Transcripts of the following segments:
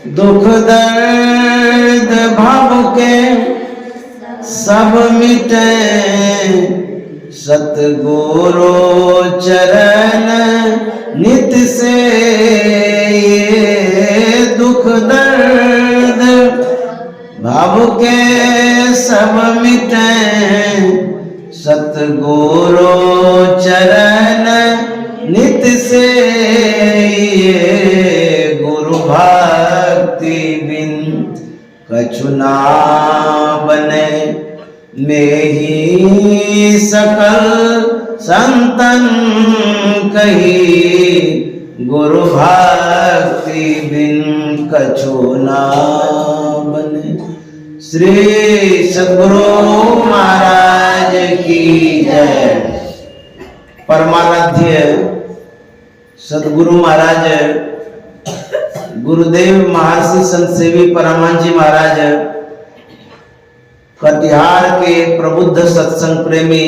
दुख दर्द भव के सब मिटे, सतगुरु चरण नित से। दुख दर्द भव के सब मिटे, सतगुरु चरण नित से। गुरु भक्ति बिन कछु ना बने, में ही सकल संतन कही। गुरु भक्ति बिन कछु ना बने। श्री सद्गुरु महाराज की जय। परमाराध्य सद्गुरु महाराज गुरुदेव महर्षि संत सेवी परमानंद जी महाराज कटिहार के प्रबुद्ध सत्संग प्रेमी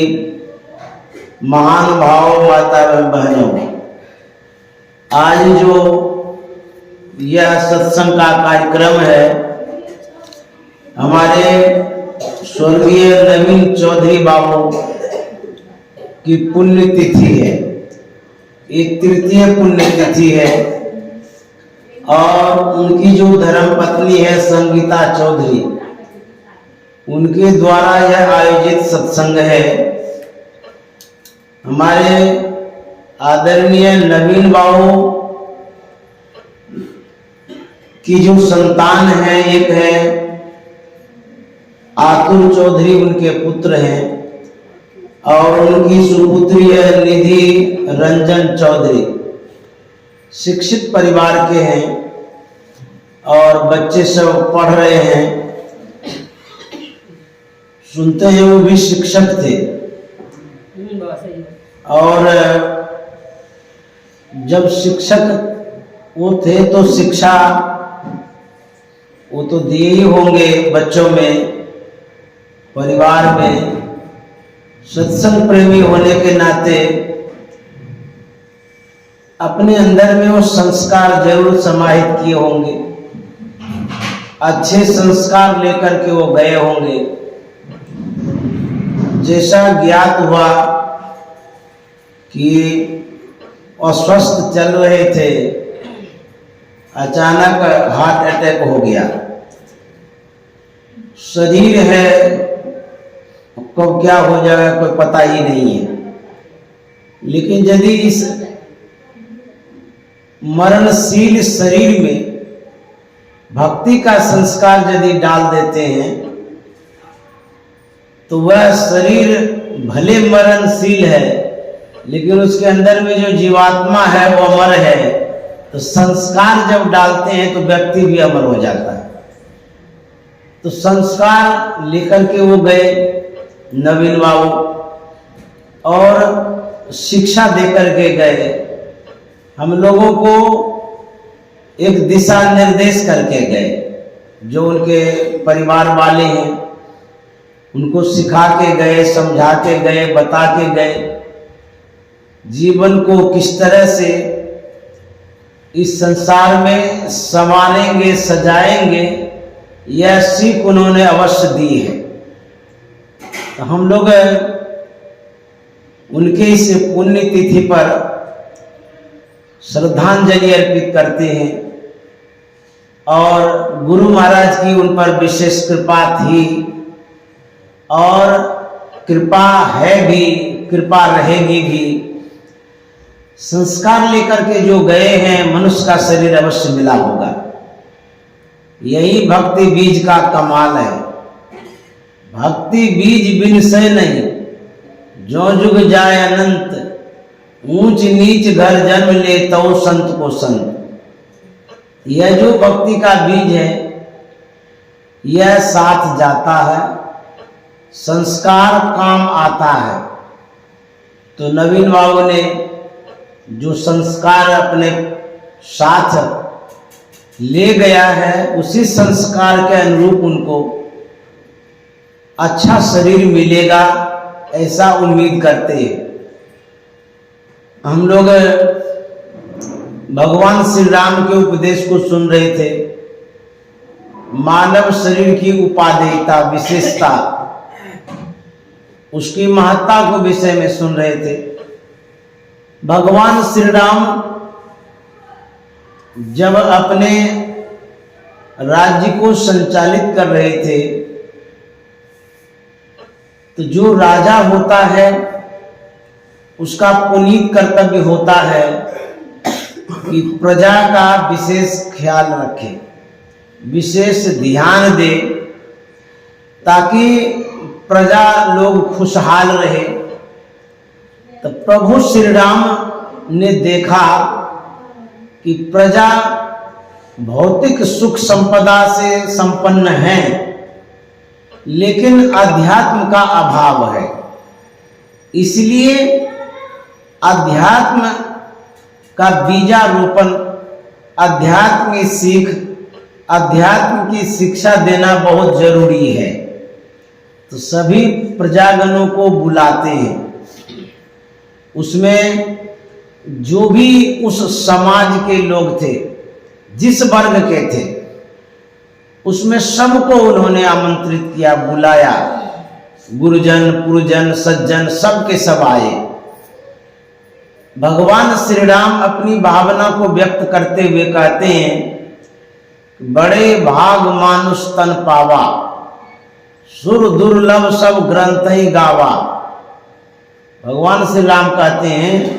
महान भाव माता एवं बहनों, आज जो यह सत्संग का कार्यक्रम है, हमारे स्वर्गीय नवीन चौधरी बाबू की पुण्यतिथि है। एक तृतीय पुण्यतिथि है और उनकी जो धर्म पत्नी है संगीता चौधरी, उनके द्वारा यह आयोजित सत्संग है। हमारे आदरणीय नवीन बाबू की जो संतान है, एक है आतुर चौधरी, उनके पुत्र हैं, और उनकी सुपुत्री है निधि रंजन चौधरी। शिक्षित परिवार के हैं और बच्चे सब पढ़ रहे हैं। सुनते हैं वो भी शिक्षक थे, और जब शिक्षक वो थे तो शिक्षा वो तो दिए ही होंगे बच्चों में, परिवार में। सत्संग प्रेमी होने के नाते अपने अंदर में वो संस्कार जरूर समाहित किए होंगे, अच्छे संस्कार लेकर के वो गए होंगे। जैसा ज्ञात हुआ कि अस्वस्थ चल रहे थे, अचानक हार्ट अटैक हो गया। शरीर है, कब क्या हो जाएगा कोई पता ही नहीं है। लेकिन यदि इस मरणशील शरीर में भक्ति का संस्कार यदि डाल देते हैं, तो वह शरीर भले मरणशील है, लेकिन उसके अंदर में जो जीवात्मा है वो अमर है। तो संस्कार जब डालते हैं तो व्यक्ति भी अमर हो जाता है। तो संस्कार लेकर के वो गए नवीन बाबू, और शिक्षा देकर के गए। हम लोगों को एक दिशा निर्देश करके गए, जो उनके परिवार वाले हैं उनको सिखा के गए, समझा के गए, बता के गए। जीवन को किस तरह से इस संसार में संवारेंगे, सजाएंगे, यह सीख उन्होंने अवश्य दी है। तो हम लोग उनके इस पुण्यतिथि पर श्रद्धांजलि अर्पित करते हैं, और गुरु महाराज की उन पर विशेष कृपा थी, और कृपा है भी, कृपा रहेगी भी। संस्कार लेकर के जो गए हैं, मनुष्य का शरीर अवश्य मिला होगा। यही भक्ति बीज का कमाल है। भक्ति बीज बिन से नहीं, जो जुग जाए अनंत, ऊंच नीच घर जन्म ले तो संत को संत। यह जो भक्ति का बीज है, यह साथ जाता है, संस्कार काम आता है। तो नवीन बाबू ने जो संस्कार अपने साथ ले गया है, उसी संस्कार के अनुरूप उनको अच्छा शरीर मिलेगा, ऐसा उम्मीद करते हैं। हम लोग भगवान श्री राम के उपदेश को सुन रहे थे मानव शरीर की उपादेयता, विशेषता, उसकी महत्ता को विषय में सुन रहे थे। भगवान श्री राम जब अपने राज्य को संचालित कर रहे थे तो जो राजा होता है उसका पुनीत कर्तव्य होता है कि प्रजा का विशेष ख्याल रखे, विशेष ध्यान दे, ताकि प्रजा लोग खुशहाल रहे। तो प्रभु श्री राम ने देखा कि प्रजा भौतिक सुख संपदा से संपन्न है, लेकिन अध्यात्म का अभाव है। इसलिए अध्यात्म का बीजारोपण, अध्यात्म की सीख, अध्यात्म की शिक्षा देना बहुत जरूरी है। तो सभी प्रजागणों को बुलाते हैं। उसमें जो भी उस समाज के लोग थे, जिस वर्ग के थे, उसमें सबको उन्होंने आमंत्रित किया, बुलाया। गुरुजन, पुरजन, सज्जन सब के सब आए। भगवान श्री राम अपनी भावना को व्यक्त करते हुए कहते हैं, बड़े भाग मानुष तन पावा, सुर दुर्लभ सब ग्रंथ ही गावा। भगवान श्री राम कहते हैं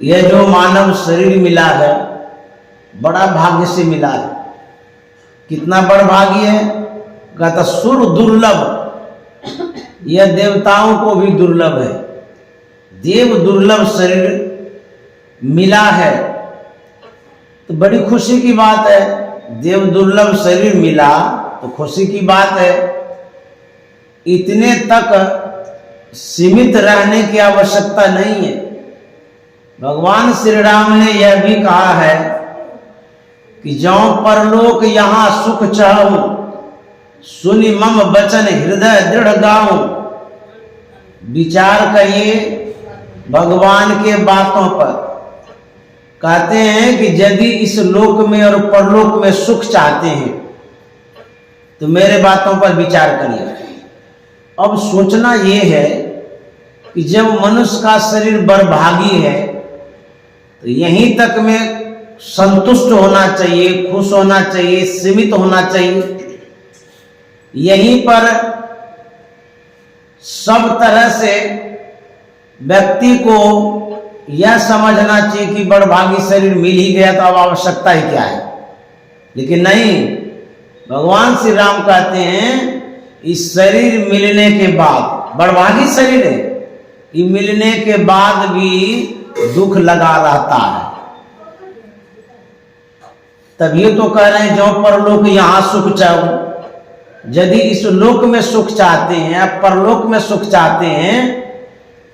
यह जो मानव शरीर मिला है बड़ा भाग्य से मिला है। कितना बड़ भाग्य है? कहता सुर दुर्लभ, यह देवताओं को भी दुर्लभ है। देव दुर्लभ शरीर मिला है तो बड़ी खुशी की बात है। देव दुर्लभ शरीर मिला तो खुशी की बात है। इतने तक सीमित रहने की आवश्यकता नहीं है। भगवान श्री राम ने यह भी कहा है कि जौ परलोक यहाँ सुख चाहूं, सुनि मम बचन हृदय दृढ़ गाऊं। विचार करिए भगवान के बातों पर। कहते हैं कि यदि इस लोक में और परलोक में सुख चाहते हैं तो मेरे बातों पर विचार करिए। अब सोचना यह है कि जब मनुष्य का शरीर बड़भागी है तो यहीं तक में संतुष्ट होना चाहिए, खुश होना चाहिए, सीमित होना चाहिए। यहीं पर सब तरह से व्यक्ति को यह समझना चाहिए कि बड़भागी शरीर मिल ही गया तो अब आवश्यकता ही क्या है। लेकिन नहीं, भगवान श्री राम कहते हैं इस शरीर मिलने के बाद, बड़भागी शरीर है, ये मिलने के बाद भी दुख लगा रहता है। तभी तो कह रहे हैं जो परलोक यहाँ सुख चाहो। यदि इस लोक में सुख चाहते हैं, परलोक में सुख चाहते हैं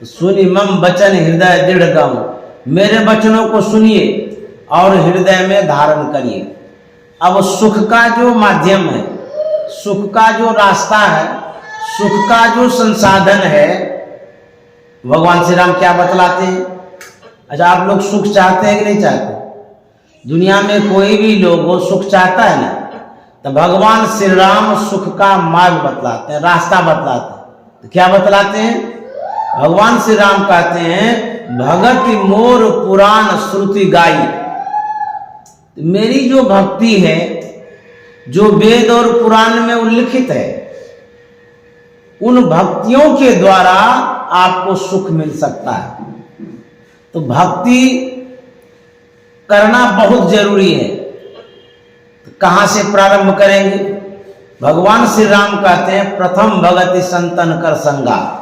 तो सुनि मम वचन हृदय दृढ़ गाऊं। मेरे वचनों को सुनिए और हृदय में धारण करिए। अब सुख का जो माध्यम है, सुख का जो रास्ता है, सुख का जो संसाधन है, भगवान श्री राम क्या बतलाते हैं? अच्छा, आप लोग सुख चाहते हैं कि नहीं चाहते? दुनिया में कोई भी लोग वो सुख चाहता है ना, तो भगवान श्री राम सुख का मार्ग बतलाते हैं, रास्ता बतलाते हैं। तो क्या बतलाते हैं? भगवान श्री राम कहते हैं भगति मोर पुराण श्रुति गाई। मेरी जो भक्ति है, जो वेद और पुराण में उल्लिखित है, उन भक्तियों के द्वारा आपको सुख मिल सकता है। तो भक्ति करना बहुत जरूरी है। तो कहां से प्रारंभ करेंगे? भगवान श्री राम कहते हैं प्रथम भगति संतन कर संगा,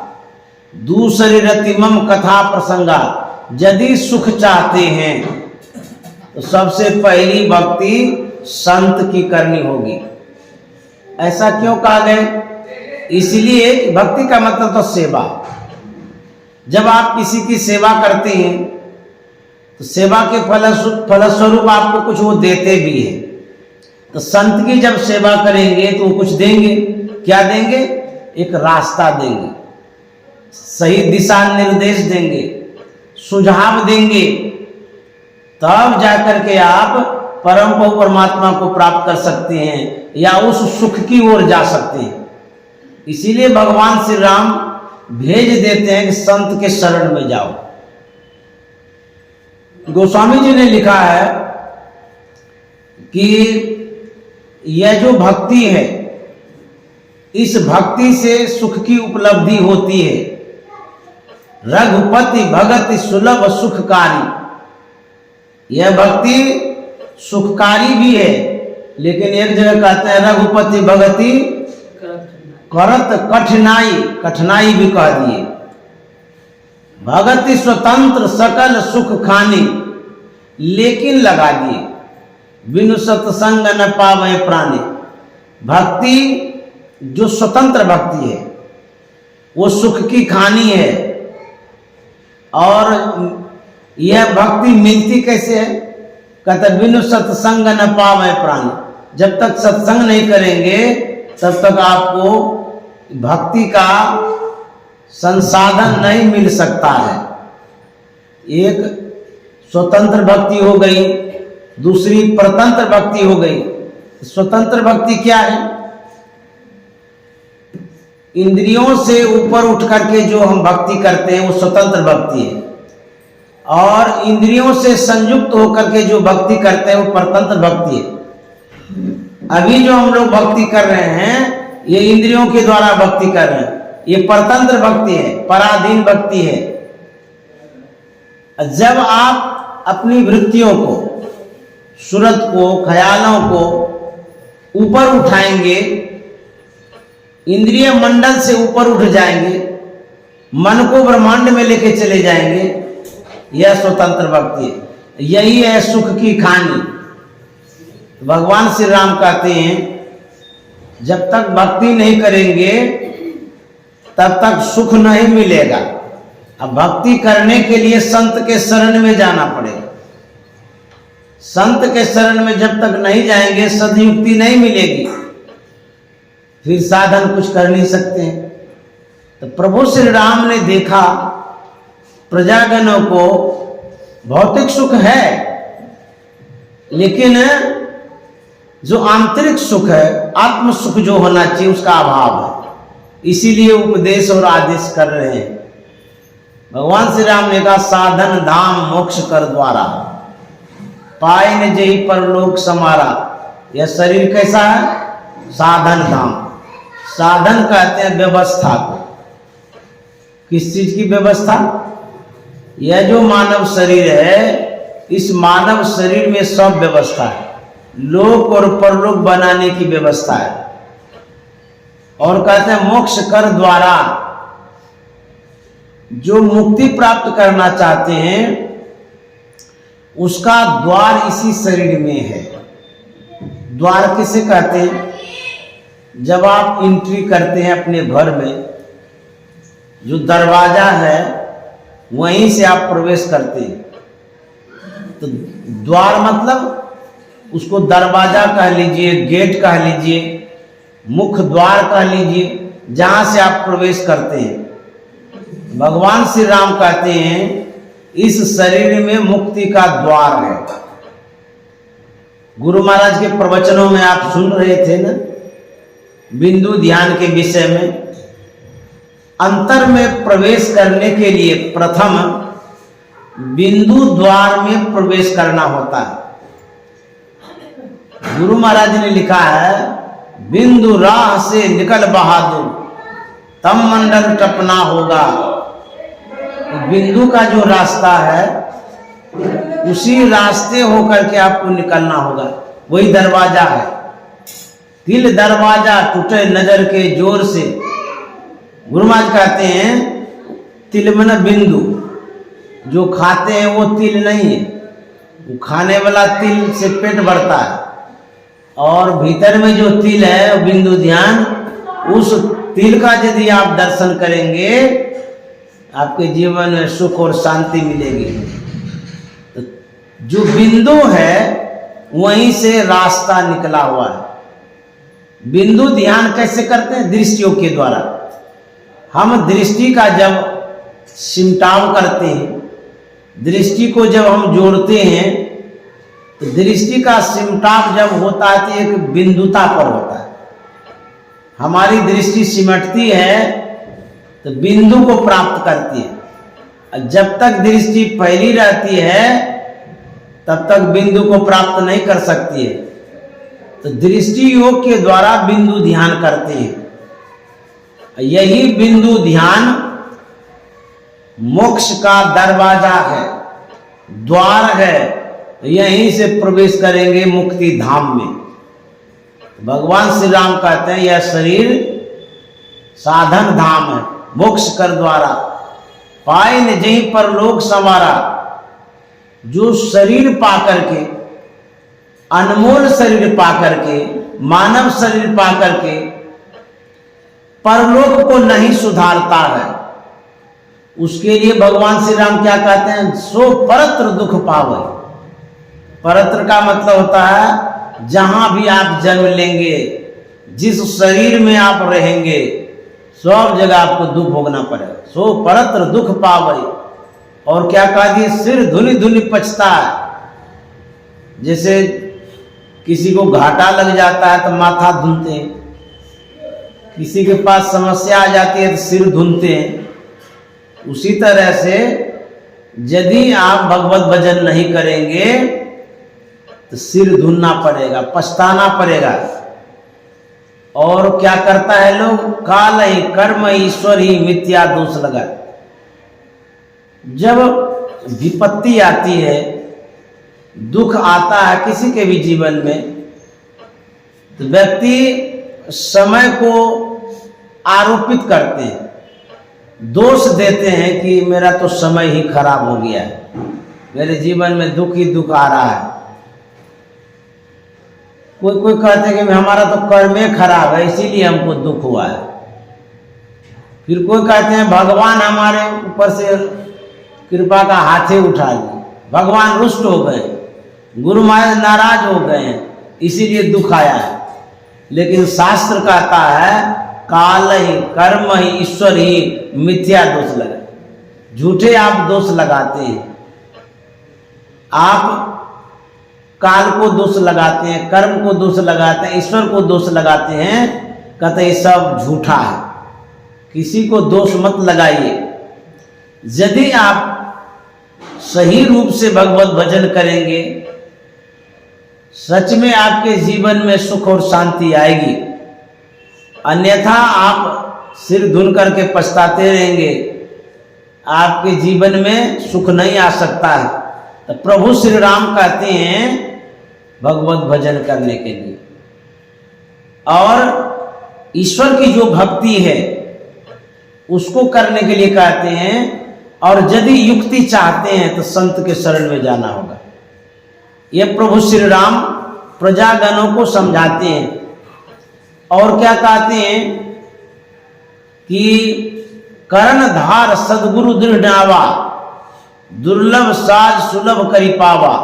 दूसरी रति मम कथा प्रसंगा। यदि सुख चाहते हैं तो सबसे पहली भक्ति संत की करनी होगी। ऐसा क्यों कहा गया? इसलिए भक्ति का मतलब तो सेवा। जब आप किसी की सेवा करते हैं तो सेवा के फलस्वरूप आपको कुछ वो देते भी हैं। तो संत की जब सेवा करेंगे तो वो कुछ देंगे। क्या देंगे? एक रास्ता देंगे, सही दिशा निर्देश देंगे, सुझाव देंगे। तब जाकर के आप परम परमात्मा को प्राप्त कर सकते हैं या उस सुख की ओर जा सकते हैं। इसीलिए भगवान श्री राम भेज देते हैं कि संत के शरण में जाओ। गोस्वामी जी ने लिखा है कि यह जो भक्ति है, इस भक्ति से सुख की उपलब्धि होती है। रघुपति भगति सुलभ सुखकारी। यह भक्ति सुखकारी भी है, लेकिन एक जगह कहते हैं रघुपति भगति करत कठिनाई, कठिनाई भी कह दिए। भगति स्वतंत्र सकल सुख खानी, लेकिन लगा दिए बिनु सत्संग न पावे प्राणी। भक्ति जो स्वतंत्र भक्ति है वो सुख की खानी है। और यह भक्ति मिलती कैसे है? कहते बिनु सत्संग न पावे प्राणी। जब तक सत्संग नहीं करेंगे तब तक आपको भक्ति का संसाधन नहीं मिल सकता है। एक स्वतंत्र भक्ति हो गई, दूसरी परतंत्र भक्ति हो गई। स्वतंत्र भक्ति क्या है? इंद्रियों से ऊपर उठ करके जो हम भक्ति करते हैं वो स्वतंत्र भक्ति है, और इंद्रियों से संयुक्त होकर के जो भक्ति करते हैं वो परतंत्र भक्ति है। अभी जो हम लोग भक्ति कर रहे हैं ये इंद्रियों के द्वारा भक्ति कर रहे हैं, ये परतंत्र भक्ति है, पराधीन भक्ति है। जब आप अपनी वृत्तियों को, सूरत को, ख्यालों को ऊपर उठाएंगे, इंद्रिय मंडल से ऊपर उठ जाएंगे, मन को ब्रह्मांड में लेके चले जाएंगे, यह स्वतंत्र भक्ति है। यही है सुख की खानी। भगवान श्री राम कहते हैं जब तक भक्ति नहीं करेंगे तब तक सुख नहीं मिलेगा। अब भक्ति करने के लिए संत के शरण में जाना पड़ेगा। संत के शरण में जब तक नहीं जाएंगे सदयुक्ति नहीं मिलेगी, फिर साधन कुछ कर नहीं सकते हैं। तो प्रभु श्री राम ने देखा प्रजागणों को भौतिक सुख है, लेकिन जो आंतरिक सुख है, आत्म सुख जो होना चाहिए उसका अभाव है। इसीलिए उपदेश और आदेश कर रहे हैं। भगवान श्री राम ने कहा साधन धाम मोक्ष कर द्वारा, पाए न जही परलोक समारा। यह शरीर कैसा है? साधन धाम। साधन कहते हैं व्यवस्था को। किस चीज की व्यवस्था? यह जो मानव शरीर है, इस मानव शरीर में सब व्यवस्था है। लोक और परलोक बनाने की व्यवस्था है। और कहते हैं मोक्ष कर द्वारा, जो मुक्ति प्राप्त करना चाहते हैं उसका द्वार इसी शरीर में है। द्वार किसे कहते हैं? जब आप एंट्री करते हैं अपने घर में, जो दरवाजा है वहीं से आप प्रवेश करते हैं। तो द्वार मतलब उसको दरवाजा कह लीजिए, गेट कह लीजिए, मुख्य द्वार कह लीजिए, जहां से आप प्रवेश करते हैं। भगवान श्री राम कहते हैं इस शरीर में मुक्ति का द्वार है। गुरु महाराज के प्रवचनों में आप सुन रहे थे ना, बिंदु ध्यान के विषय में। अंतर में प्रवेश करने के लिए प्रथम बिंदु द्वार में प्रवेश करना होता है। गुरु महाराज ने लिखा है बिंदु राह से निकल बहादुर, तम मंडल टपना होगा। बिंदु का जो रास्ता है उसी रास्ते होकर के आपको निकलना होगा, वही दरवाजा है। दिल दरवाजा टूटे नजर के जोर से। गुरु महाराज कहते हैं तिल मन बिंदु, जो खाते हैं वो तिल नहीं है, वो खाने वाला तिल से पेट भरता है, और भीतर में जो तिल है वो बिंदु ध्यान, उस तिल का यदि आप दर्शन करेंगे आपके जीवन में सुख और शांति मिलेगी। तो जो बिंदु है वहीं से रास्ता निकला हुआ है। बिंदु ध्यान कैसे करते हैं? दृष्टियों के द्वारा। हम दृष्टि का जब सिमटाव करते हैं, दृष्टि को जब हम जोड़ते हैं तो दृष्टि का सिमटाव जब होता है तो एक बिंदुता पर होता है। हमारी दृष्टि सिमटती है तो बिंदु को प्राप्त करती है। जब तक दृष्टि फैली रहती है तब तक बिंदु को प्राप्त नहीं कर सकती है। तो दृष्टि योग के द्वारा बिंदु ध्यान करते हैं। यही बिंदु ध्यान मोक्ष का दरवाजा है, द्वार है। यहीं से प्रवेश करेंगे मुक्ति धाम में। भगवान श्री राम कहते हैं यह शरीर साधन धाम है, मोक्ष कर द्वारा पाए न जहीं पर लोग संवारा। जो शरीर पाकर के, अनमोल शरीर पाकर के, मानव शरीर पाकर के परलोक को नहीं सुधारता है, उसके लिए भगवान श्री राम क्या कहते हैं, सो परत्र दुख पावे। परत्र का मतलब होता है जहां भी आप जन्म लेंगे, जिस शरीर में आप रहेंगे, सब जगह आपको दुख भोगना पड़ेगा। सो परत्र दुख पावे। और क्या कहा दिए, सिर धुनी धुनी पचता है। जैसे किसी को घाटा लग जाता है तो माथा धुनते हैं, किसी के पास समस्या आ जाती है तो सिर धुनते हैं। उसी तरह से यदि आप भगवत भजन नहीं करेंगे तो सिर धुनना पड़ेगा, पछताना पड़ेगा। और क्या करता है लोग, काल ही कर्म ईश्वर ही मिथ्या दोष लगा। जब विपत्ति आती है, दुख आता है किसी के भी जीवन में, तो व्यक्ति समय को आरोपित करते हैं, दोष देते हैं कि मेरा तो समय ही खराब हो गया है, मेरे जीवन में दुख ही दुख आ रहा है। कोई कोई कहते हैं कि हमारा तो कर्मे खराब है इसीलिए हमको दुख हुआ है। फिर कोई कहते हैं भगवान हमारे ऊपर से कृपा का हाथे उठा दिए, भगवान रुष्ट हो गए, गुरु महाराज नाराज हो गए, इसीलिए दुख आया है। लेकिन शास्त्र कहता है काल ही कर्म ही ईश्वर ही मिथ्या दोष लगा। झूठे आप दोष लगाते हैं, आप काल को दोष लगाते हैं, कर्म को दोष लगाते हैं, ईश्वर को दोष लगाते हैं, कहते हैं सब झूठा है। किसी को दोष मत लगाइए। यदि आप सही रूप से भगवत भजन करेंगे, सच में आपके जीवन में सुख और शांति आएगी। अन्यथा आप सिर धुन करके पछताते रहेंगे, आपके जीवन में सुख नहीं आ सकता है। तो प्रभु श्री राम कहते हैं भगवत भजन करने के लिए। और ईश्वर की जो भक्ति है उसको करने के लिए कहते हैं। और यदि युक्ति चाहते हैं तो संत के शरण में जाना होगा। यह प्रभु श्री राम प्रजागणों को समझाते हैं। और क्या कहते हैं कि कर्णधार सदगुरु दृढ़ावा, दुर्लभ साज सुलभ करी पावा।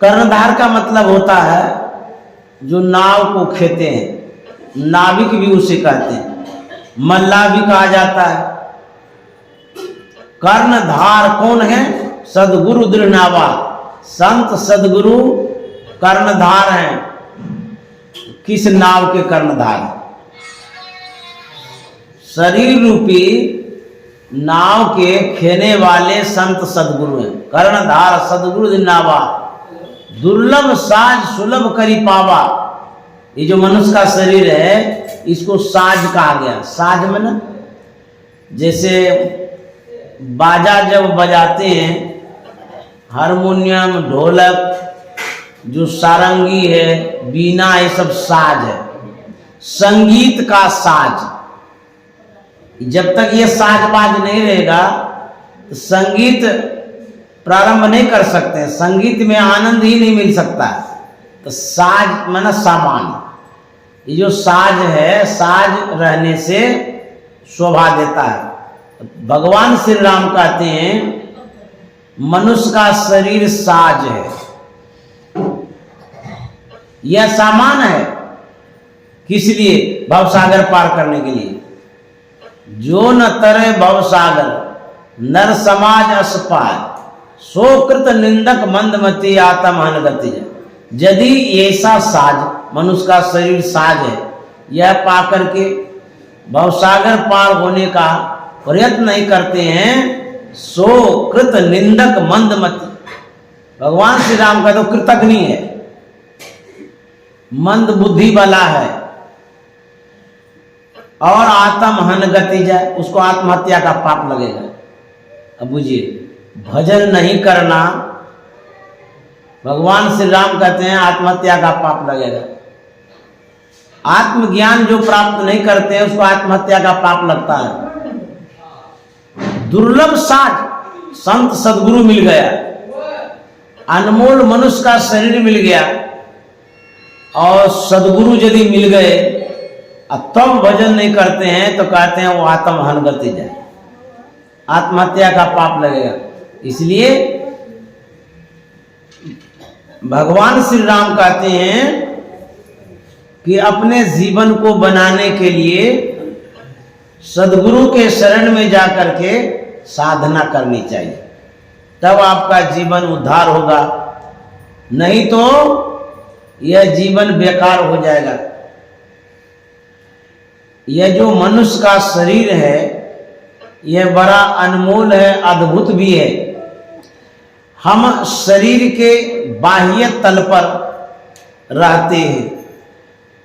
कर्णधार का मतलब होता है जो नाव को खेते हैं, नाविक भी उसे कहते हैं, मल्लाह भी कहा जाता है। कर्णधार कौन है, सदगुरु दृढ़ावा। संत सदगुरु कर्णधार हैं। किस नाव के कर्णधार? शरीर रूपी नाव के खेने वाले संत सदगुरु हैं। कर्णधार सदगुरु दृढ़ावा, दुर्लभ साज सुलभ करी पावा। ये जो मनुष्य का शरीर है इसको साज कहा गया। साज में ना, जैसे बाजा जब बजाते हैं, हारमोनियम, ढोलक, जो सारंगी है, बीना, ये सब साज है, संगीत का साज। जब तक ये साजबाज नहीं रहेगा तो संगीत प्रारंभ नहीं कर सकते, संगीत में आनंद ही नहीं मिल सकता। तो साज माना सामान। ये जो साज है, साज रहने से शोभा देता है। भगवान श्री राम कहते हैं मनुष्य का शरीर साज है, यह सामान है। किस लिए? भवसागर पार करने के लिए। जो न तरे भवसागर, नर समाज अस पार, सोकृत निंदक मंदमती आत्म हनगति। यदि ऐसा साज, मनुष्य का शरीर साज है, यह पाकर के भवसागर पार होने का प्रयत्न नहीं करते हैं, सोकृत निंदक मंदमती। भगवान श्री राम का तो कृतज्ञ है, मंद बुद्धि वाला है, और आत्म हनगति जाए, उसको आत्महत्या का पाप लगेगा। अब बुझिए, भजन नहीं करना, भगवान श्री राम कहते हैं आत्महत्या का पाप लगेगा। आत्मज्ञान जो प्राप्त नहीं करते हैं उसको आत्महत्या का पाप लगता है। दुर्लभ साज संत सदगुरु मिल गया, अनमोल मनुष्य का शरीर मिल गया, और सदगुरु यदि मिल गए तब भजन नहीं करते हैं तो कहते हैं वो आत्म हनगति जाए, आत्महत्या का पाप लगेगा। इसलिए भगवान श्री राम कहते हैं कि अपने जीवन को बनाने के लिए सदगुरु के शरण में जाकर के साधना करनी चाहिए, तब आपका जीवन उद्धार होगा, नहीं तो यह जीवन बेकार हो जाएगा। यह जो मनुष्य का शरीर है यह बड़ा अनमोल है, अद्भुत भी है। हम शरीर के बाह्य तल पर रहते हैं,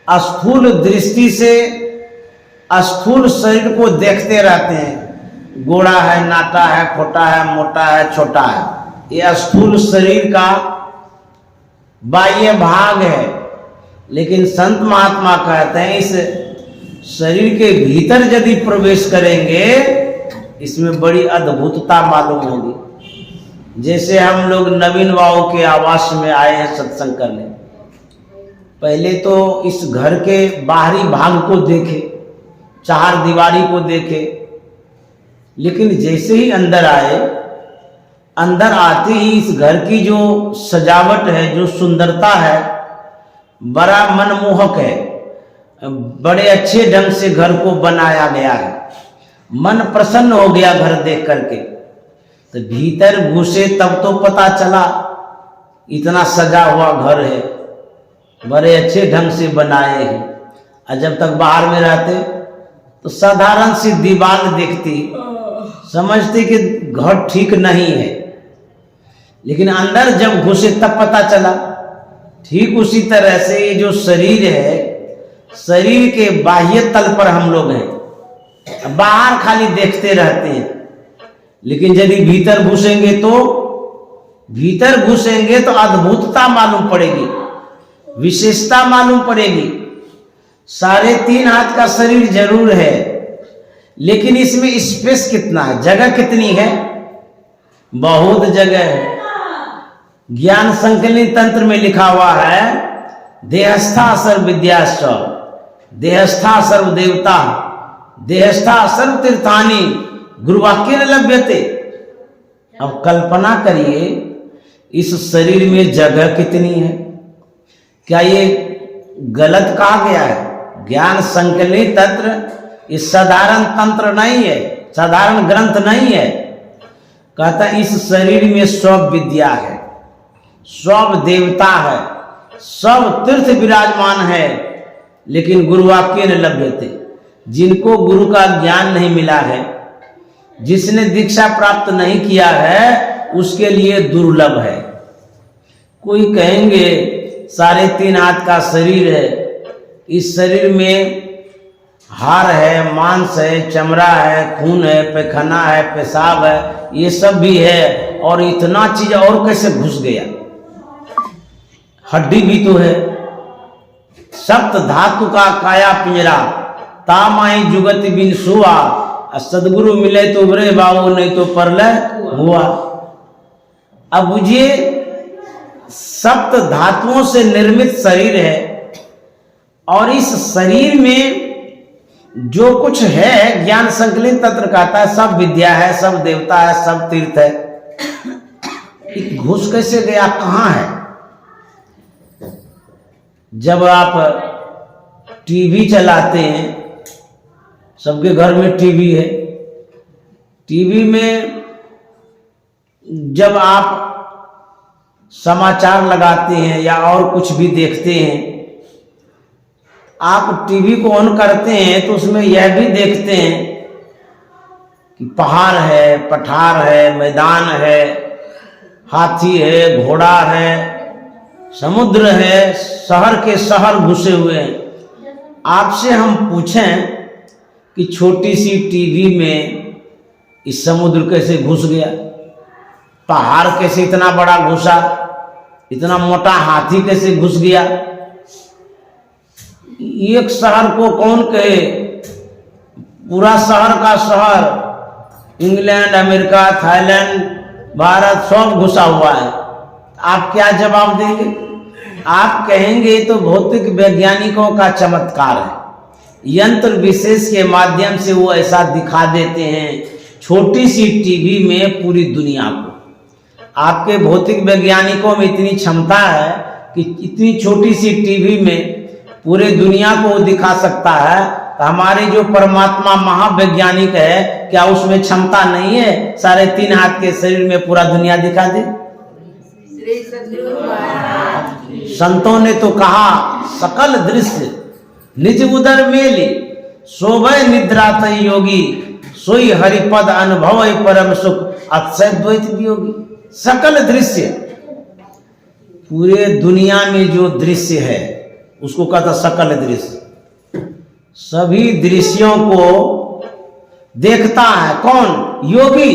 स्थूल दृष्टि से स्थूल शरीर को देखते रहते हैं, गोड़ा है, नाटा है, खोटा है, मोटा है, छोटा है, यह स्थूल शरीर का बाह्य भाग है। लेकिन संत महात्मा कहते हैं इस शरीर के भीतर यदि प्रवेश करेंगे इसमें बड़ी अद्भुतता मालूम होगी। जैसे हम लोग नवीन बाबू के आवास में आए हैं सत्संग करने, पहले तो इस घर के बाहरी भाग को देखे, चार दीवारी को देखे, लेकिन जैसे ही अंदर आए, अंदर आते ही इस घर की जो सजावट है, जो सुंदरता है, बड़ा मनमोहक है, बड़े अच्छे ढंग से घर को बनाया गया है। मन प्रसन्न हो गया घर देख करके। तो भीतर घुसे तब तो पता चला इतना सजा हुआ घर है, बड़े अच्छे ढंग से बनाए हैं। और जब तक बाहर में रहते तो साधारण सी दीवार देखती, समझते कि घर ठीक नहीं है, लेकिन अंदर जब घुसे तब पता चला। ठीक उसी तरह से ये जो शरीर है, शरीर के बाह्य तल पर हम लोग हैं, बाहर खाली देखते रहते हैं, लेकिन यदि भीतर घुसेंगे तो अद्भुतता मालूम पड़ेगी, विशेषता मालूम पड़ेगी। 3.5 हाथ का शरीर जरूर है, लेकिन इसमें स्पेस कितना है, जगह कितनी है? बहुत जगह है। ज्ञान संकलित तंत्र में लिखा हुआ है, देहस्था सर्व विद्याश्च, देहस्था सर्व देवता, देहस्था सर्व तीर्थानि, गुरुवाक्य न लभ्यते। अब कल्पना करिए इस शरीर में जगह कितनी है। क्या ये गलत कहा गया है? ज्ञान संकलित तंत्र इस साधारण तंत्र नहीं है, साधारण ग्रंथ नहीं है। कहता इस शरीर में सब विद्या है, सब देवता है, सब तीर्थ विराजमान है, लेकिन गुरुवाक्य न लभ्यते। जिनको गुरु का ज्ञान नहीं मिला है, जिसने दीक्षा प्राप्त नहीं किया है, उसके लिए दुर्लभ है। कोई कहेंगे 3.5 हाथ का शरीर है, इस शरीर में हाड़ है, मांस है, चमड़ा है, खून है, पैखाना है, पेशाब है, ये सब भी है, और इतना चीज और कैसे घुस गया? हड्डी भी तो है। सप्त धातु का काया पिंजरा, तामाई जुगत बिन सुआ। सदगुरु मिले तो उभरे बाबू, नहीं तो परलय हुआ। अब बुझिए, सप्त धातुओं से निर्मित शरीर है, और इस शरीर में जो कुछ है, ज्ञान संकलित तंत्र कहता है सब विद्या है, सब देवता है, सब तीर्थ है। घुस कैसे गया, कहाँ है? जब आप टीवी चलाते हैं, सबके घर में टीवी है, टीवी में जब आप समाचार लगाते हैं या और कुछ भी देखते हैं, आप टीवी को ऑन करते हैं तो उसमें यह भी देखते हैं कि पहाड़ है, पठार है, मैदान है, हाथी है, घोड़ा है, समुद्र है, शहर के शहर घुसे हुए हैं। आपसे हम पूछें कि छोटी सी टीवी में इस समुद्र कैसे घुस गया, पहाड़ कैसे इतना बड़ा घुसा, इतना मोटा हाथी कैसे घुस गया। एक शहर को कौन कहे, पूरा शहर का शहर इंग्लैंड, अमेरिका, थाईलैंड, भारत सब घुसा हुआ है। आप क्या जवाब देंगे? आप कहेंगे तो भौतिक वैज्ञानिकों का चमत्कार है, यंत्र विशेष के माध्यम से वो ऐसा दिखा देते हैं छोटी सी टीवी में पूरी दुनिया को। आपके भौतिक वैज्ञानिकों में इतनी क्षमता है कि इतनी छोटी सी टीवी में पूरे दुनिया को दिखा सकता है, तो हमारे जो परमात्मा महावैज्ञानिक है, क्या उसमें क्षमता नहीं है 3.5 हाथ के शरीर में पूरा दुनिया दिखा दे? संतों ने तो कहा सकल दृश्य निज उदर मेली, शोभय निद्रा तय योगी, सोई हरिपद अनुभव परम सुख अक्षय द्वैत वियोगी। सकल दृश्य, पूरे दुनिया में जो दृश्य है उसको कहता सकल दृश्य। सभी दृश्यों को देखता है कौन? योगी।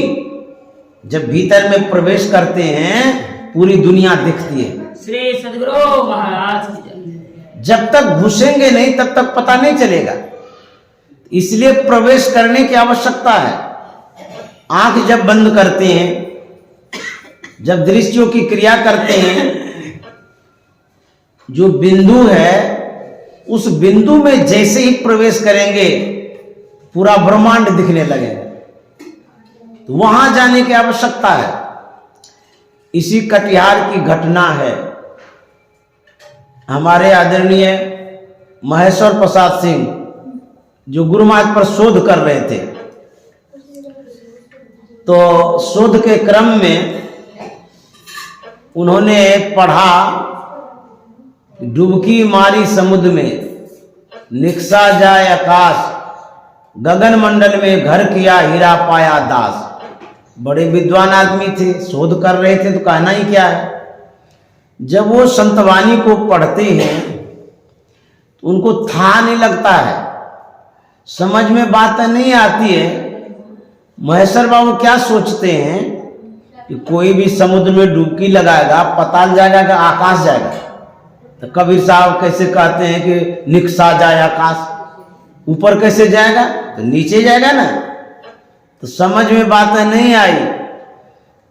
जब भीतर में प्रवेश करते हैं पूरी दुनिया दिखती है। श्री सद्गुरु महाराज की जय। जब तक घुसेंगे नहीं तब तक पता नहीं चलेगा, इसलिए प्रवेश करने की आवश्यकता है। आंख जब बंद करते हैं, जब दृश्यों की क्रिया करते हैं, जो बिंदु है उस बिंदु में जैसे ही प्रवेश करेंगे पूरा ब्रह्मांड दिखने लगेगा, तो वहां जाने की आवश्यकता है। इसी कटिहार की घटना है। हमारे आदरणीय महेश्वर प्रसाद सिंह जो गुरु महाराज पर शोध कर रहे थे, तो शोध के क्रम में उन्होंने पढ़ा, डुबकी मारी समुद्र में, निकसा जाए आकाश, गगन मंडल में घर किया हीरा पाया दास। बड़े विद्वान आदमी थे, शोध कर रहे थे, तो कहना ही क्या है। जब वो संतवाणी को पढ़ते हैं तो उनको था नहीं लगता है, समझ में बात नहीं आती है। महेश्वर बाबू क्या सोचते हैं कि कोई भी समुद्र में डुबकी लगाएगा पताल जाएगा कि आकाश जाएगा। तो कबीर साहब कैसे कहते हैं कि निकसा जाए आकाश, ऊपर कैसे जाएगा? तो नीचे जाएगा ना। तो समझ में बात नहीं आई,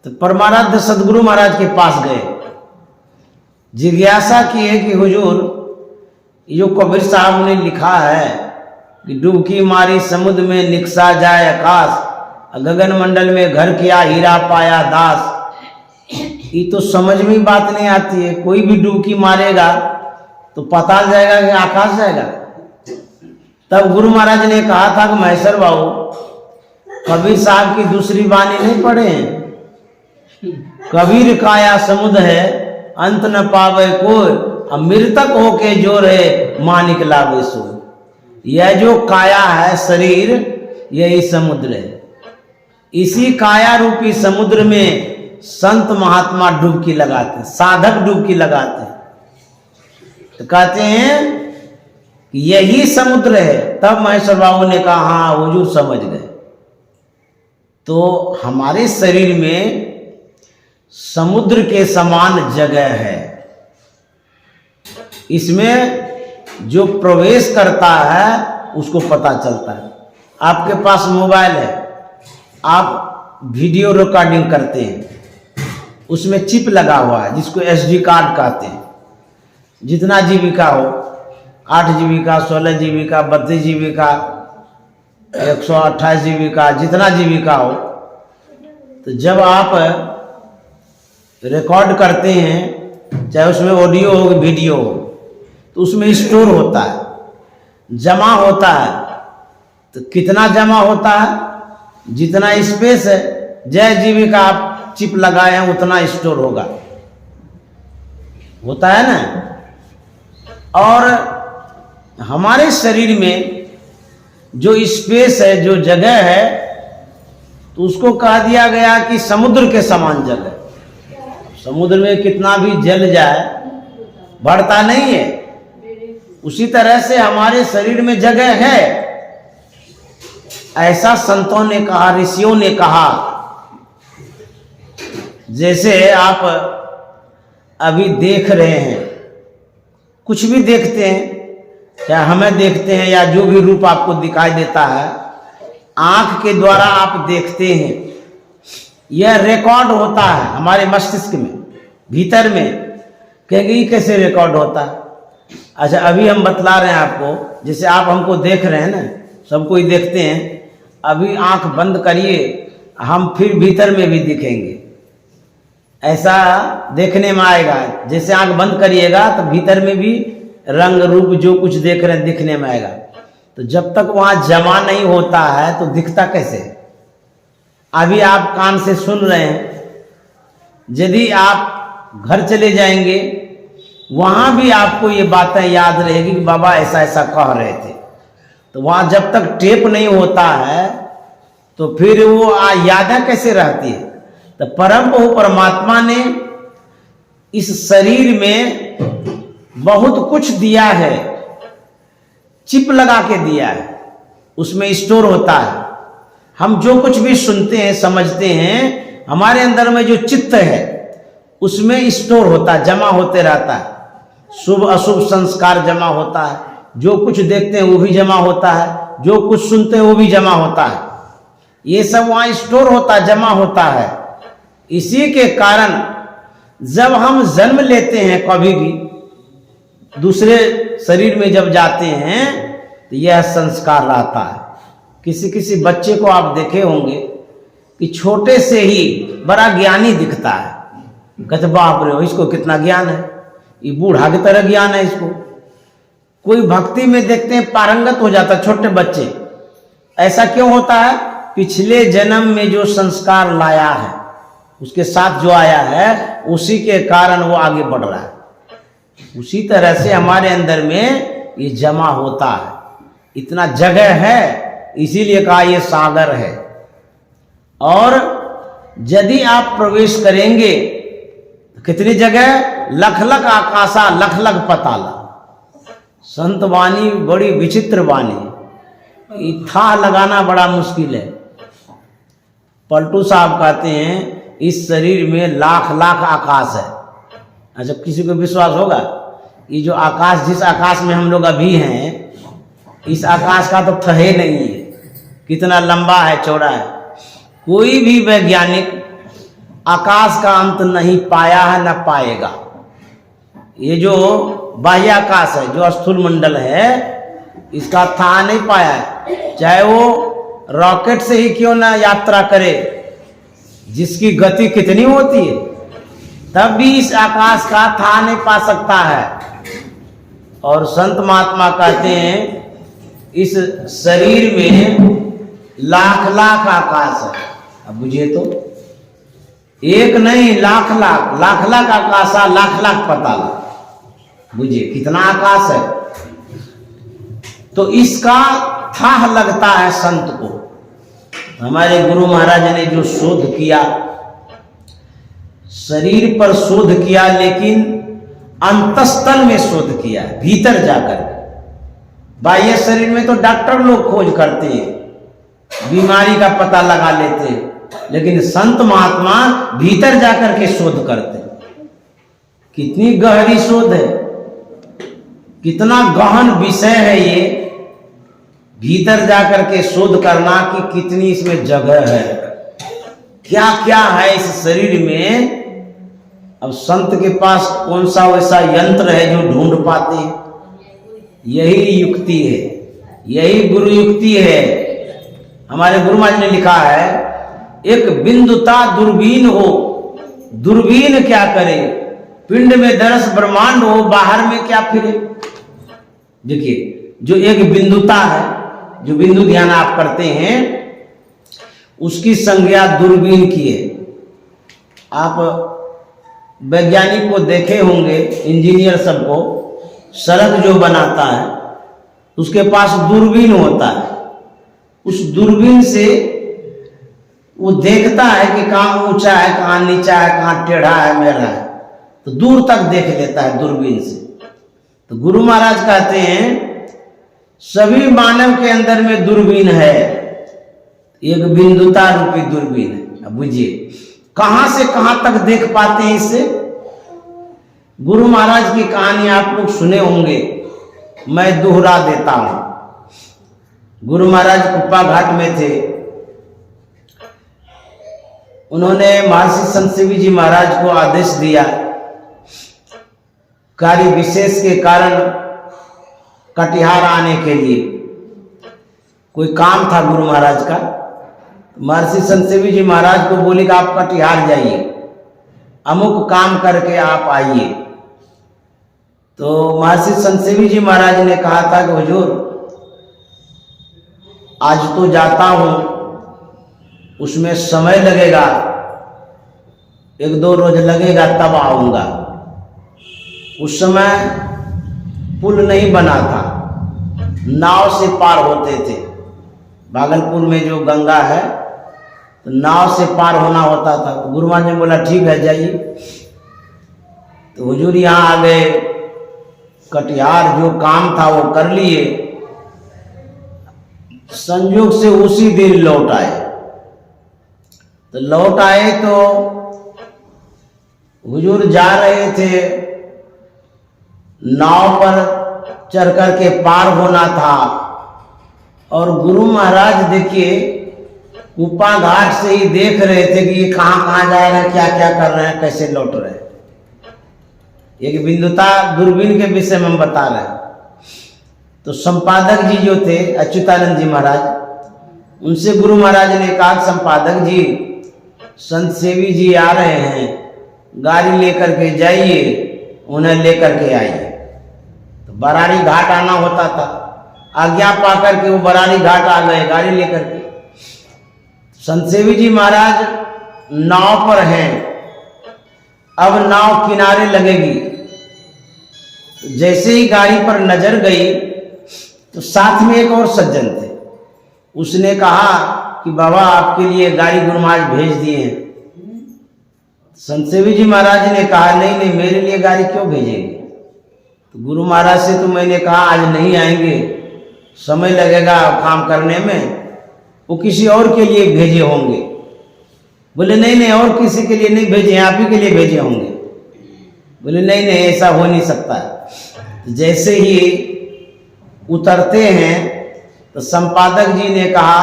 तो परमाराध्य सदगुरु महाराज के पास गए, जिज्ञासा किए कि हुजूर जो कबीर साहब ने लिखा है कि डुबकी मारी समुद्र में निकसा जाए आकाश, गगन मंडल में घर किया हीरा पाया दास, ये तो समझ में बात नहीं आती है। कोई भी डुबकी मारेगा तो पताल जाएगा कि आकाश जाएगा। तब गुरु महाराज ने कहा था कि महेश्वर बाबू कबीर साहब की दूसरी वाणी नहीं पढ़े हैं, कबीर काया समुद्र है अंत न पावे कोई, मृतक होके जो रहे मानिक लावे सो। यह जो काया है शरीर, यही समुद्र है। इसी काया रूपी समुद्र में संत महात्मा डुबकी लगाते, साधक डुबकी लगाते, तो कहते हैं कि यही समुद्र है। तब महेश्वर बाबू ने कहा हाँ हुजूर समझ गए। तो हमारे शरीर में समुद्र के समान जगह है, इसमें जो प्रवेश करता है उसको पता चलता है। आपके पास मोबाइल है, आप वीडियो रिकॉर्डिंग करते हैं, उसमें चिप लगा हुआ है जिसको SD कार्ड कहते हैं। जितना जीबी का हो, 8 GB का, 16 GB का, 32 GB का, 128 GB का, जितना GB का हो, तो जब आप रिकॉर्ड करते हैं, चाहे उसमें ऑडियो हो वीडियो हो, तो उसमें स्टोर होता है, जमा होता है। तो कितना जमा होता है? जितना स्पेस है, जय जीबी का आप चिप लगाए हैं उतना स्टोर होगा, होता है ना। और हमारे शरीर में जो स्पेस है, जो जगह है, तो उसको कहा दिया गया कि समुद्र के समान जगह। समुद्र में कितना भी जल जाए बढ़ता नहीं है, उसी तरह से हमारे शरीर में जगह है। ऐसा संतों ने कहा, ऋषियों ने कहा। जैसे आप अभी देख रहे हैं, कुछ भी देखते हैं, चाहे हमें देखते हैं या जो भी रूप आपको दिखाई देता है, आंख के द्वारा आप देखते हैं, यह रिकॉर्ड होता है हमारे मस्तिष्क में, भीतर में। कहेंगे ये कैसे रिकॉर्ड होता है? अच्छा, अभी हम बतला रहे हैं आपको, जैसे आप हमको देख रहे हैं ना, सबको ही देखते हैं। अभी आंख बंद करिए, हम फिर भीतर में भी दिखेंगे, ऐसा देखने में आएगा। जैसे आंख बंद करिएगा तो भीतर में भी रंग रूप जो कुछ देख रहे हैं दिखने में आएगा। तो जब तक वहां जमा नहीं होता है तो दिखता कैसे? अभी आप कान से सुन रहे हैं, यदि आप घर चले जाएंगे, वहां भी आपको ये बातें याद रहेगी कि बाबा ऐसा ऐसा कह रहे थे। तो वहां जब तक टेप नहीं होता है तो फिर वो यादें कैसे रहती है? तो परम प्रभु परमात्मा ने इस शरीर में बहुत कुछ दिया है, चिप लगा के दिया है, उसमें स्टोर होता है। हम जो कुछ भी सुनते हैं, समझते हैं, हमारे अंदर में जो चित्त है उसमें स्टोर होता है, जमा होते रहता है। शुभ अशुभ संस्कार जमा होता है, जो कुछ देखते हैं वो भी जमा होता है, जो कुछ सुनते हैं वो भी जमा होता है। ये सब वहां स्टोर होता है, जमा होता है। इसी के कारण जब हम जन्म लेते हैं, कभी भी दूसरे शरीर में जब जाते हैं, तो यह संस्कार रहता है। किसी किसी बच्चे को आप देखे होंगे कि छोटे से ही बड़ा ज्ञानी दिखता है, कहते बाप रे इसको कितना ज्ञान है, ये बूढ़ा की तरह ज्ञान है इसको। कोई भक्ति में देखते हैं पारंगत हो जाता है छोटे बच्चे। ऐसा क्यों होता है? पिछले जन्म में जो संस्कार लाया है, उसके साथ जो आया है, उसी के कारण वो आगे बढ़ रहा है। उसी तरह से हमारे अंदर में ये जमा होता है, इतना जगह है, इसीलिए कहा ये सागर है। और यदि आप प्रवेश करेंगे, कितनी जगह? लख लख आकाशा लख लख पताला। संत वाणी बड़ी विचित्र वाणी, था लगाना बड़ा मुश्किल है। पलटू साहब कहते हैं इस शरीर में लाख लाख आकाश है। अच्छा, किसी को विश्वास होगा? ये जो आकाश, जिस आकाश में हम लोग अभी हैं, इस आकाश का तो थहे नहीं है, कितना लंबा है, चौड़ा है। कोई भी वैज्ञानिक आकाश का अंत नहीं पाया है, न पाएगा। ये जो बाह्य आकाश है, जो स्थूल मंडल है, इसका था नहीं पाया है। चाहे वो रॉकेट से ही क्यों ना यात्रा करे, जिसकी गति कितनी होती है, तब भी इस आकाश का था नहीं पा सकता है। और संत महात्मा कहते हैं इस शरीर में लाख लाख आकाश है। अब बुझिए तो, एक नहीं लाख लाख, लाख लाख आकाशा लाख लाख पताला। बुझिए कितना आकाश है। तो इसका थाह लगता है संत को। हमारे गुरु महाराज ने जो शोध किया, शरीर पर शोध किया, लेकिन अंतस्थल में शोध किया, भीतर जाकर। बाह्य शरीर में तो डॉक्टर लोग खोज करते हैं, बीमारी का पता लगा लेते हैं, लेकिन संत महात्मा भीतर जाकर के शोध करते हैं। कितनी गहरी शोध है, कितना गहन विषय है ये, भीतर जाकर के शोध करना कि कितनी इसमें जगह है, क्या क्या है इस शरीर में। अब संत के पास कौन सा वैसा यंत्र है जो ढूंढ पाते हैं? यही युक्ति है, यही गुरु युक्ति है। हमारे गुरु महाराज ने लिखा है, एक बिंदुता दूरबीन हो, दूरबीन क्या करे, पिंड में दरस ब्रह्मांड हो, बाहर में क्या फिरे। देखिए, जो एक बिंदुता है, जो बिंदु ध्यान आप करते हैं, उसकी संज्ञा दूरबीन की है। आप वैज्ञानिक को देखे होंगे, इंजीनियर सबको, सड़क जो बनाता है उसके पास दूरबीन होता है। उस दूरबीन से वो देखता है कि कहाँ ऊंचा है, कहाँ नीचा है, कहाँ टेढ़ा है, मेढ़ा है, तो दूर तक देख लेता है दूरबीन से। तो गुरु महाराज कहते हैं सभी मानव के अंदर में दूरबीन है, एक बिंदुता रूपी दूरबीन है। अब बुझिए कहां से कहां तक देख पाते हैं इससे। गुरु महाराज की कहानी आप लोग सुने होंगे, मैं दोहरा देता हूं। गुरु महाराज कुप्पा घाट में थे। उन्होंने महर्षि संत सेवी जी महाराज को आदेश दिया, कार्य विशेष के कारण कटिहार आने के लिए। कोई काम था गुरु महाराज का। महर्षि संत सेवी जी महाराज को बोले कि आप कटिहार जाइए, अमुक काम करके आप आइए। तो महर्षि संत सेवी जी महाराज ने कहा था कि हुजूर आज तो जाता हूं, उसमें समय लगेगा, 1-2 रोज लगेगा, तब आऊंगा। उस समय पुल नहीं बना था, नाव से पार होते थे। भागलपुर में जो गंगा है तो नाव से पार होना होता था। तो गुरु महाराज ने बोला ठीक है जाइए। तो हुजूर यहाँ आ गए, कटिहार जो काम था वो कर लिए। संयोग से उसी दिन लौट आए। तो लौट आए तो हुजूर जा रहे थे, नाव पर चढ़ कर के पार होना था। और गुरु महाराज देखिए कुप्पा घाट से ही देख रहे थे कि ये कहाँ कहाँ जा रहे हैं, क्या क्या कर रहे हैं, कैसे लौट रहे हैं। एक बिंदुता दूरबीन के विषय में हम बता रहे हैं। तो संपादक जी जो थे अच्युतानंद जी महाराज, उनसे गुरु महाराज ने कहा संपादक जी संत सेवी जी आ रहे हैं, गाड़ी लेकर के जाइए, उन्हें लेकर के आइए। तो बरारी घाट आना होता था। आज्ञा पाकर के वो बरारी घाट आ गए गाड़ी लेकर के। संत सेवी जी महाराज नाव पर हैं, अब नाव किनारे लगेगी। जैसे ही गाड़ी पर नजर गई तो साथ में एक और सज्जन थे। उसने कहा कि बाबा आपके लिए गाड़ी गुरु महाराज भेज दिए हैं। संत सेवी जी महाराज ने कहा नहीं नहीं, मेरे लिए गाड़ी क्यों भेजेंगे। तो गुरु महाराज से तो मैंने कहा आज नहीं आएंगे, समय लगेगा काम करने में, वो किसी और के लिए भेजे होंगे। बोले नहीं नहीं, और किसी के लिए नहीं भेजे, आप ही के लिए भेजे होंगे। बोले नहीं नहीं, ऐसा हो नहीं सकता। जैसे ही उतरते हैं तो संपादक जी ने कहा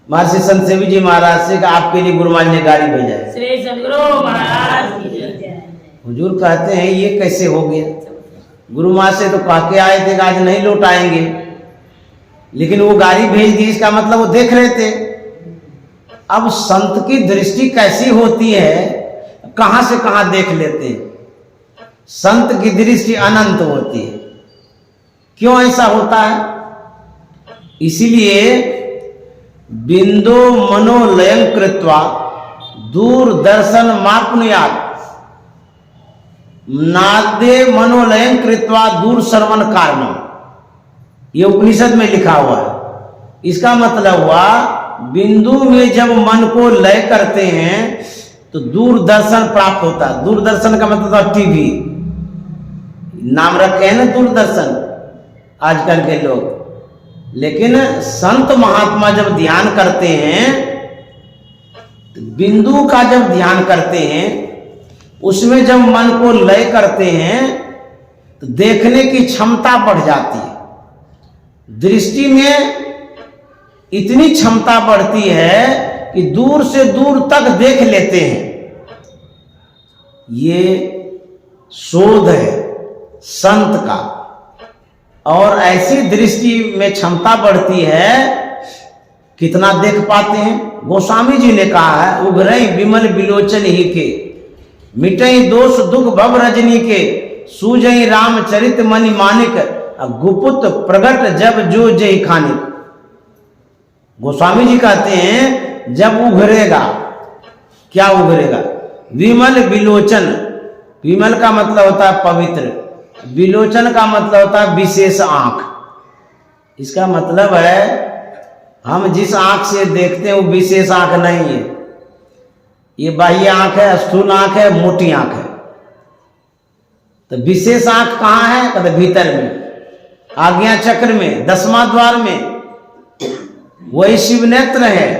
महर्षि संत सेवी जी महाराज से कि आपके लिए गुरु महाराज ने गाड़ी भेजा है। श्री सद्गुरु महाराज की जय। हुजूर कहते हैं ये कैसे हो गया। गुरु महाराज से तो कह के आए थे कि आज नहीं लौट आएंगे, लेकिन वो गाड़ी भेज दी, इसका मतलब वो देख रहे थे। अब संत की दृष्टि कैसी होती है, कहां से कहां देख लेते हैं। संत की दृष्टि अनंत होती है। क्यों ऐसा होता है? इसीलिए बिंदु मनोलयं कृत्वा दूरदर्शन मापनुयात्, नादे मनोलयं कृत्वा दूर श्रवण कारणम, ये उपनिषद में लिखा हुआ है। इसका मतलब हुआ बिंदु में जब मन को लय करते हैं तो दूरदर्शन प्राप्त होता है। दूरदर्शन का मतलब टीवी, नाम रखे हैं ना दूरदर्शन आजकल के लोग। लेकिन संत महात्मा जब ध्यान करते हैं तो बिंदु का जब ध्यान करते हैं, उसमें जब मन को लय करते हैं तो देखने की क्षमता बढ़ जाती है। दृष्टि में इतनी क्षमता बढ़ती है कि दूर से दूर तक देख लेते हैं। ये शोध है संत का। और ऐसी दृष्टि में क्षमता बढ़ती है, कितना देख पाते हैं। गोस्वामी जी ने कहा है उभरई विमल बिलोचन ही के, मिटई दोष दुख भव रजनी के, सूजई रामचरित मणि मानिक, गुपुत प्रगट जब जो जय खानिक। गोस्वामी जी कहते हैं जब उभरेगा, क्या उभरेगा, विमल विलोचन, विमल का मतलब होता है पवित्र, विलोचन का मतलब होता है विशेष आंख। इसका मतलब है हम जिस आंख से देखते हैं वो विशेष आंख नहीं है, ये बाह्य आंख है, स्थूल आंख है, मोटी आंख है। तो विशेष आंख कहाँ है? कहते भीतर में, आज्ञा चक्र में, 10वां द्वार में, वही शिव नेत्र है।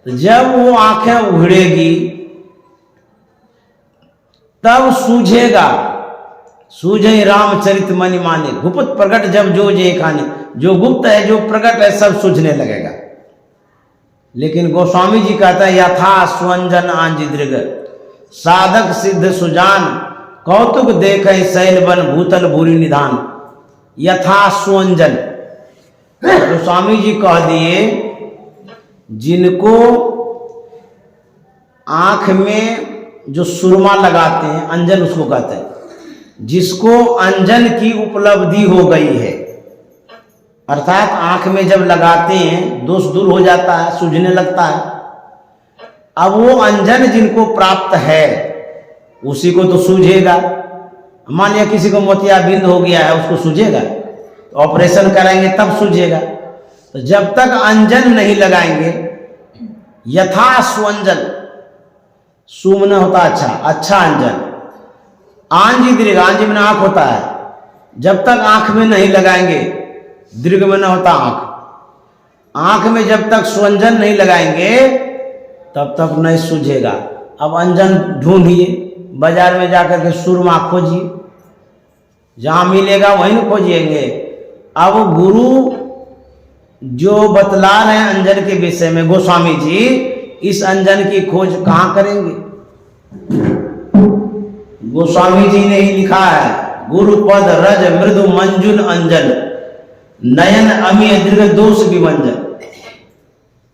तो जब वो आंखें उघड़ेगी तब सूझेगा, सूझे रामचरित मनि माने, गुप्त प्रकट जब जो जे खाने, जो गुप्त है जो प्रकट है सब सूझने लगेगा। लेकिन गोस्वामी जी कहता है यथा स्वंजन आंजी दृग, साधक सिद्ध सुजान, कौतुक देखे शैल बन भूतल भूरी निधान। यथा स्वंजन, गोस्वामी जी कह दिए जिनको आंख में जो सुरमा लगाते हैं, अंजन उसको कहते हैं, जिसको अंजन की उपलब्धि हो गई है, अर्थात आंख में जब लगाते हैं दोष दूर हो जाता है, सूझने लगता है। अब वो अंजन जिनको प्राप्त है उसी को तो सूझेगा। मान लिया किसी को मोतियाबिंद हो गया है, उसको सूझेगा? तो ऑपरेशन कराएंगे तब सूझेगा। तो जब तक अंजन नहीं लगाएंगे, यथा स्वंजन, सुमन होता अच्छा, अच्छा अंजन, आंजी दीर्घ, आंजी में आंख होता है, जब तक आंख में नहीं लगाएंगे, दीर्घ में न होता आंख, आंख में जब तक स्वंजन नहीं लगाएंगे तब तक नहीं सूझेगा। अब अंजन ढूंढिए, बाजार में जाकर के सुरमा खोजिए, जहां मिलेगा वहीं न खोजिएंगे। अब गुरु जो बतला रहे हैं अंजन के विषय में, गोस्वामी जी, इस अंजन की खोज कहां करेंगे? गोस्वामी जी ने ही लिखा है, गुरुपद रज मृदु मंजुन अंजन, नयन अमीय दीर्घ दोष विभंजन।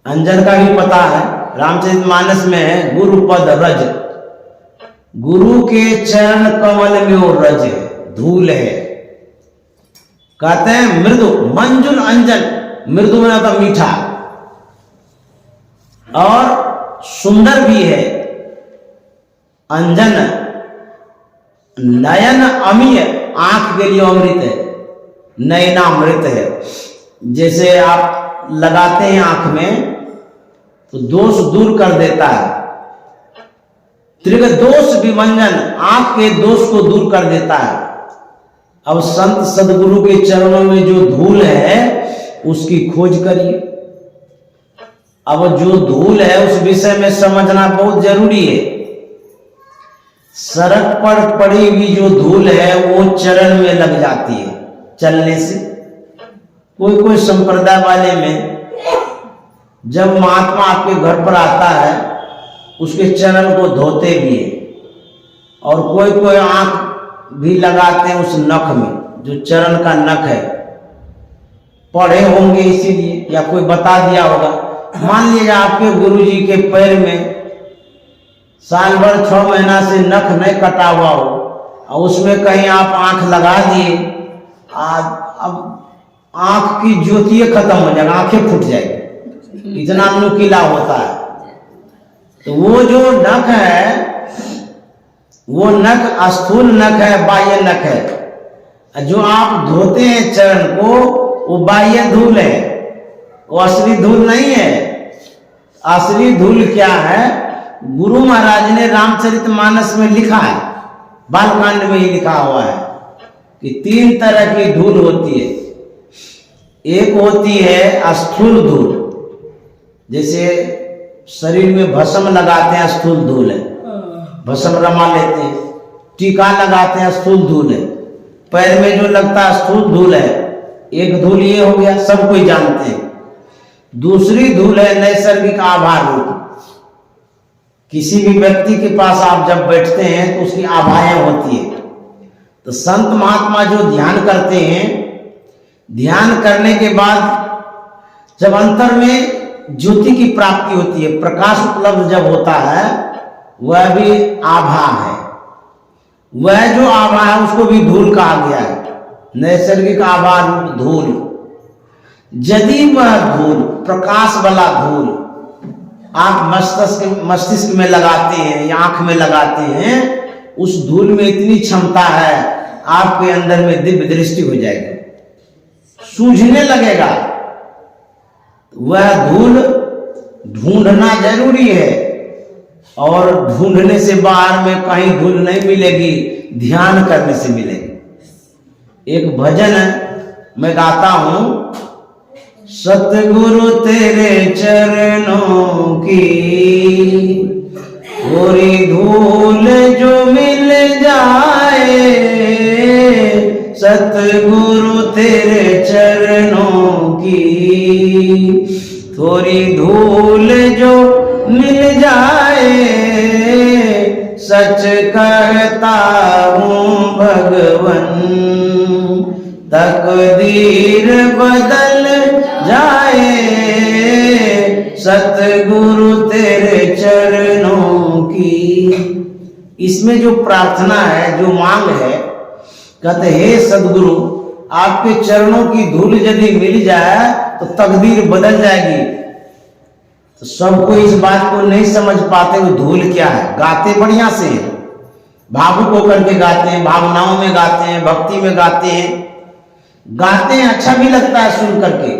अंजन का भी पता है, रामचरितमानस में है गुरुपद रज, गुरु के चरण कमल में वो रज है, धूल है। कहते हैं मृदु मंजुन अंजन, मृदु में तो मीठा, और सुंदर भी है अंजन। नयन अमीय, आंख के लिए अमृत है, नयनामृत है। जैसे आप लगाते हैं आंख में तो दोष दूर कर देता है, त्रिग दोष विभंजन, आंख के दोष को दूर कर देता है। अब संत सदगुरु के चरणों में जो धूल है उसकी खोज करिए। अब जो धूल है उस विषय में समझना बहुत जरूरी है। सड़क पर पड़ी हुई जो धूल है वो चरण में लग जाती है चलने से। कोई कोई संप्रदाय वाले में जब महात्मा आपके घर पर आता है उसके चरण को धोते भी है, और कोई कोई आंख भी लगाते हैं उस नख में, जो चरण का नख है। पढ़े होंगे इसीलिए, या कोई बता दिया होगा। मान लीजिए आपके गुरुजी के पैर में साल भर 6 महीना से नख नहीं कटा हुआ हो, और उसमें कहीं आप आंख लगा दिए, अब आंख की ज्योति खत्म हो जाएगा, आंखें फूट जाएगी, इतना नुकीला होता है। तो वो जो नख है वो नख स्थूल नख है, बाह्य नख है। जो आप धोते हैं चरण को वो बाह्य धूल है, वो असली धूल नहीं है। असली धूल क्या है? गुरु महाराज ने रामचरितमानस में लिखा है, बालकांड में ही लिखा हुआ है कि 3 तरह की धूल होती है। एक होती है स्थूल धूल, जैसे शरीर में भस्म लगाते हैं, स्थूल धूल है, भस्म रमा लेते हैं। टीका लगाते हैं, स्थूल धूल है। पैर में जो लगता है स्थूल धूल है। एक धूल ये हो गया, सब कोई जानते हैं। दूसरी धूल है नैसर्गिक आभा रूप। किसी भी व्यक्ति के पास आप जब बैठते हैं तो उसकी आभाएं होती है। तो संत महात्मा जो ध्यान करते हैं, ध्यान करने के बाद जब अंतर में ज्योति की प्राप्ति होती है, प्रकाश उपलब्ध जब होता है, वह भी आभा है। वह जो आभा है उसको भी धूल कहा गया है, नैसर्गिक आभा रूप धूल। यदि वह धूल, प्रकाश वाला धूल आप मस्तिष्क में लगाते हैं या आंख में लगाते हैं, उस धूल में इतनी क्षमता है आपके अंदर में दिव्य दृष्टि हो जाएगी, सूझने लगेगा। वह धूल ढूंढना जरूरी है, और ढूंढने से बाहर में कहीं धूल नहीं मिलेगी, ध्यान करने से मिलेगी। एक भजन मैं गाता हूं, सतगुरु तेरे चरणों की थोड़ी धूल जो मिल जाए, सतगुरु तेरे चरणों की थोड़ी धूल जो मिल जाए, सच कहता हूँ भगवन तकदीर बदल जाए, सतगुरु तेरे चरणों की। इसमें जो प्रार्थना है, जो मांग है, कहते हे सदगुरु आपके चरणों की धूल यदि मिल जाए तो तकदीर बदल जाएगी। तो सबको इस बात को नहीं समझ पाते वो धूल क्या है। गाते बढ़िया से, भावुक होकर के गाते हैं, भावनाओं में गाते हैं, भक्ति में गाते हैं, अच्छा भी लगता है सुन करके,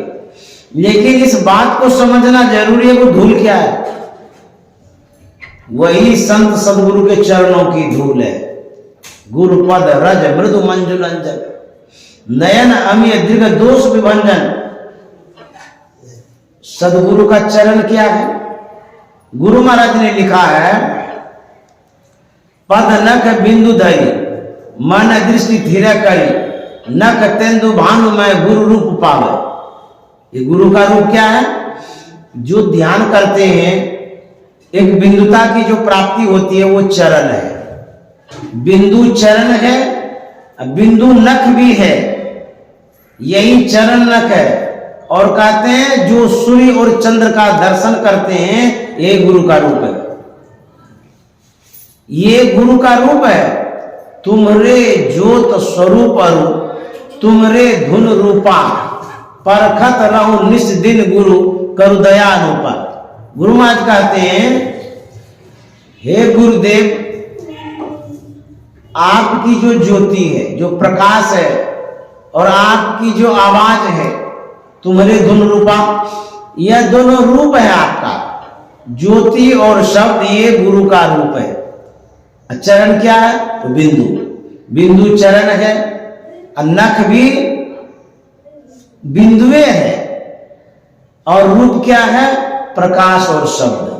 लेकिन इस बात को समझना जरूरी है वो धूल क्या है। वही संत सदगुरु के चरणों की धूल है। गुरुपद रज मृदु मंजुलंजन, नयन अमीय दीर्घ दोष विभंजन। सदगुरु का चरण क्या है? गुरु महाराज ने लिखा है, पद नख बिंदु धरी मन दृष्टि धीरे करी, नख तेंदु भानु में गुरु रूप पावे। ये गुरु का रूप क्या है? जो ध्यान करते हैं एक बिंदुता की जो प्राप्ति होती है वो चरण है। बिंदु चरण है, बिंदु नख भी है, यही चरण नख है। और कहते हैं जो सूर्य और चंद्र का दर्शन करते हैं ये गुरु का रूप है, ये गुरु का रूप है। तुम्हारे ज्योत स्वरूप तुम्हारे धुन रूपा, परखत रहूं निस दिन गुरु करु दया अनुपा। गुरु महाराज कहते हैं, हे गुरुदेव आपकी जो ज्योति है, जो प्रकाश है, और आपकी जो आवाज है, तुम्हारे धुन रूपा, यह दोनों रूप है आपका। ज्योति और शब्द ये गुरु का रूप है। चरण क्या है? तो बिंदु, बिंदु चरण है, और नख भी बिंदुए है, और रूप क्या है? प्रकाश और शब्द।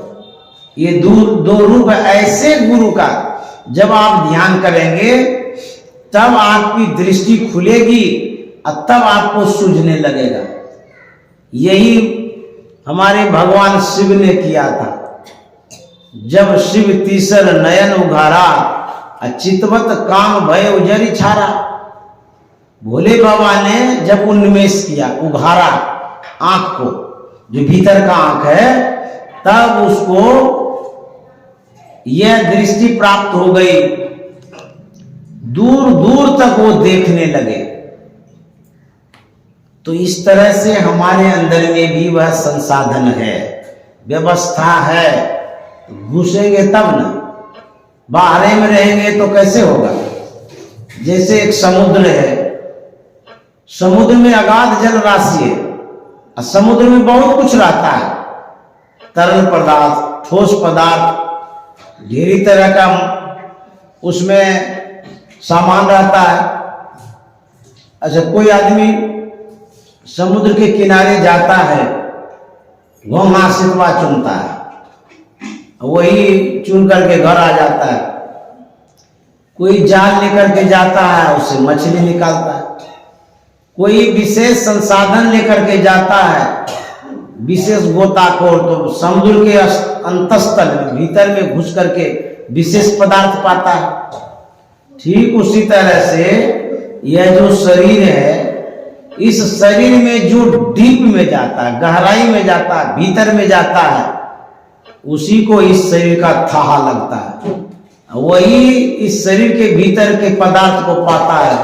ये दो रूप है ऐसे गुरु का। जब आप ध्यान करेंगे तब आपकी दृष्टि खुलेगी और तब आपको सूझने लगेगा। यही हमारे भगवान शिव ने किया था। जब शिव तीसर नयन उघारा, चितवत काम भय उजरी छारा। भोले बाबा ने जब उन्मेष किया, उघारा आंख को, जो भीतर का आंख है, तब उसको यह दृष्टि प्राप्त हो गई, दूर दूर तक वो देखने लगे। तो इस तरह से हमारे अंदर में भी वह संसाधन है, व्यवस्था है। घुसेंगे तब ना, बाहर में रहेंगे तो कैसे होगा? जैसे एक समुद्र है, समुद्र में अगाध जल राशि है, और समुद्र में बहुत कुछ रहता है, तरल पदार्थ, ठोस पदार्थ, ढेरी तरह का उसमें सामान रहता है। अच्छा, कोई आदमी समुद्र के किनारे जाता है, घोंघा सितवा चुनता है, वही चुन करके घर आ जाता है। कोई जाल लेकर के जाता है, उससे मछली निकालता है। कोई विशेष संसाधन लेकर के जाता है, विशेष गोताखोर, तो समुद्र के अंतस्थल भीतर में घुस करके विशेष पदार्थ पाता है। ठीक उसी तरह से यह जो शरीर है, इस शरीर में जो डीप में जाता है, गहराई में जाता है, भीतर में जाता है, उसी को इस शरीर का थाहा लगता है। वही इस शरीर के भीतर के पदार्थ को पाता है,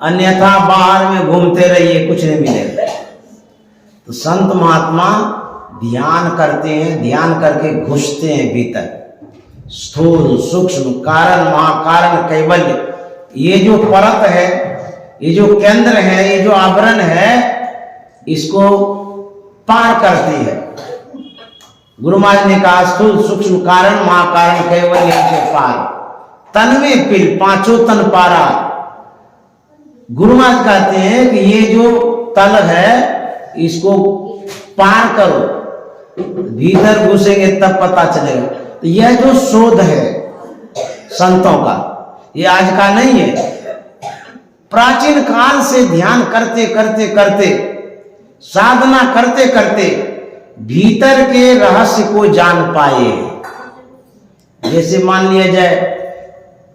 अन्यथा बाहर में घूमते रहिए कुछ नहीं मिलेगा। तो संत महात्मा ध्यान करते हैं, ध्यान करके घुसते हैं भीतर, स्थूल सूक्ष्म कारण महाकारण कैवल्य, ये जो परत है, ये जो केंद्र है, ये जो आवरण है, इसको पार करती है। गुरु महाराज ने कहा स्थूल सूक्ष्म कारण महाकारण कैवल्य से पार, तन में पिल पांचों तन पारा। गुरु महाराज कहते हैं कि ये जो तल है इसको पार करो, भीतर घुसेंगे तब पता चलेगा। तो यह जो शोध है संतों का, ये आज का नहीं है, प्राचीन काल से ध्यान करते करते करते, साधना करते करते भीतर के रहस्य को जान पाए। जैसे मान लिया जाए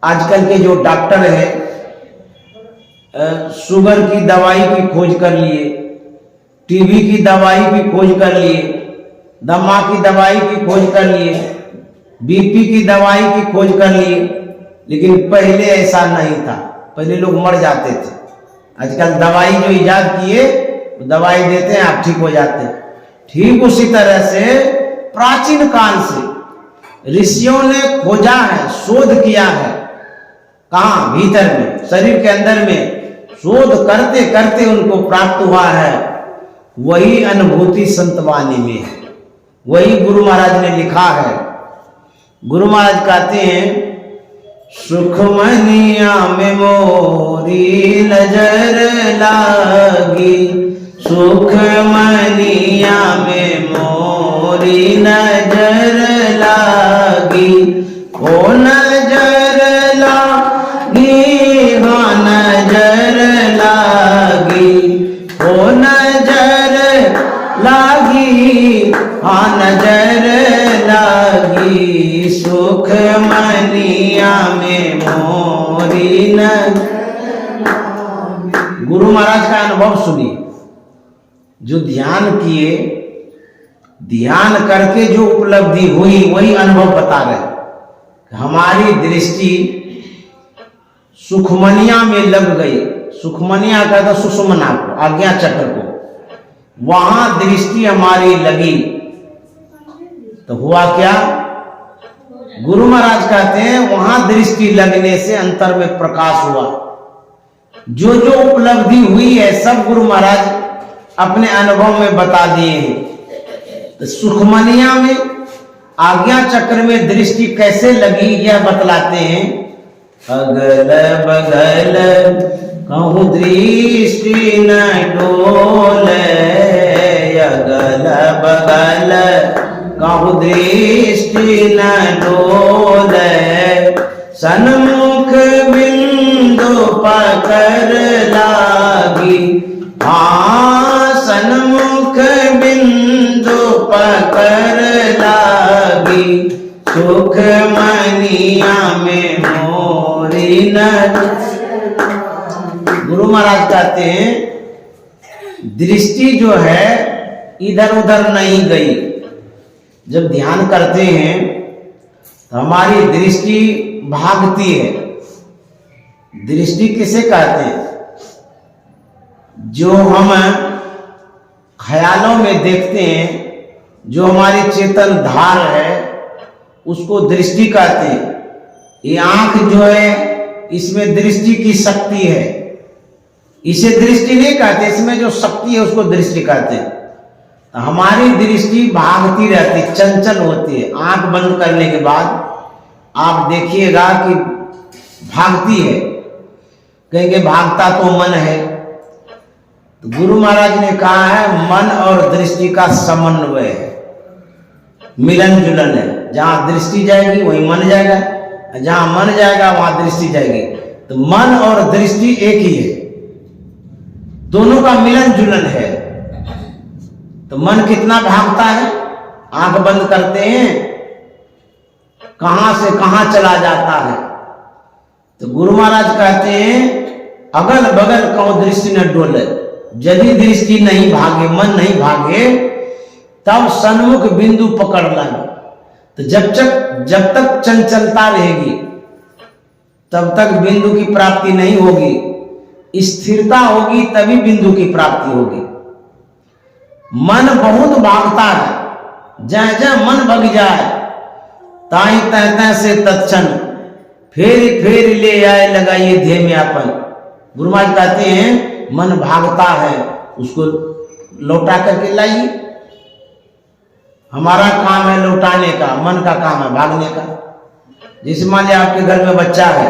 आजकल के जो डॉक्टर हैं, शुगर की दवाई की खोज कर लिए, टीबी की दवाई की खोज कर लिए, दमा की दवाई की खोज कर लिए, बीपी की दवाई की खोज कर लिए, लेकिन पहले ऐसा नहीं था, पहले लोग मर जाते थे। आजकल दवाई जो इजाद किए, दवाई देते हैं आप ठीक हो जाते हैं। ठीक उसी तरह से प्राचीन काल से ऋषियों ने खोजा है, शोध किया है, कहाँ? भीतर में, शरीर के अंदर में शोध करते करते उनको प्राप्त हुआ है। वही अनुभूति संतवाणी में है, वही गुरु महाराज ने लिखा है। गुरु महाराज कहते हैं सुखमनिया में मोरी नजर लागी, सुखमनिया में मोरी नजर लागी, ओ नजर लागी, हाँ नजर लागी, ओ नजर लागी, हाँ नजर लागी, सुखमनिया में मोरी नजर। गुरु महाराज का अनुभव सुनिए, जो ध्यान किए, ध्यान करके जो उपलब्धि हुई वही अनुभव बता रहे। हमारी दृष्टि सुखमनिया में लग गई। सुखमनिया कहता सुषुम्ना को, आज्ञा चक्र को, वहां दृष्टि हमारी लगी तो हुआ क्या? गुरु महाराज कहते हैं वहां दृष्टि लगने से अंतर में प्रकाश हुआ। जो जो उपलब्धि हुई है सब गुरु महाराज अपने अनुभव में बता दिए हैं। तो सुखमनिया में आज्ञा चक्र में दृष्टि कैसे लगी यह बतलाते हैं। अगल बगल कहूँ दृष्टि न डोले, अगल बगल कहूँ दृष्टि न डोले, सन्मुख बिंदु पकड़ लागी, हाँ सन्मुख बिंदु पकड़ लागी, सुखमनिया में मोरी नजर। गुरु महाराज कहते हैं दृष्टि जो है इधर उधर नहीं गई। जब ध्यान करते हैं तो हमारी दृष्टि भागती है। दृष्टि किसे कहते हैं? जो हम ख्यालों में देखते हैं, जो हमारी चेतन धार है उसको दृष्टि कहते हैं। ये आंख जो है इसमें दृष्टि की शक्ति है, इसे दृष्टि नहीं कहते, इसमें जो शक्ति है उसको दृष्टि कहते हैं। तो हमारी दृष्टि भागती रहती, चंचल होती है। आंख बंद करने के बाद आप देखिएगा कि भागती है, कहेंगे भागता तो मन है। तो गुरु महाराज ने कहा है मन और दृष्टि का समन्वय है, मिलन जुलन है। जहां दृष्टि जाएगी वहीं मन जाएगा, जहां मन जाएगा वहां दृष्टि जाएगी। तो मन और दृष्टि एक ही है, दोनों का मिलन जुलन है। तो मन कितना भागता है, आंख बंद करते हैं कहां से कहां चला जाता है। तो गुरु महाराज कहते हैं अगल बगल कहो दृष्टि न डोले। यदि दृष्टि नहीं भागे, मन नहीं भागे, तब सन्मुख बिंदु पकड़ लाए। तो जब तक चंचलता रहेगी तब तक बिंदु की प्राप्ति नहीं होगी। स्थिरता होगी तभी बिंदु की प्राप्ति होगी। मन बहुत भागता है, जह जह मन भग जाए ताई तह तह से तत्क्षण फेर फेर ले आए लगाइए ध्येय में अपन। गुरु महाराज कहते हैं मन भागता है उसको लौटा करके लाइए। हमारा काम है लौटाने का, मन का काम है भागने का। जैसे मान लिया आपके घर में बच्चा है,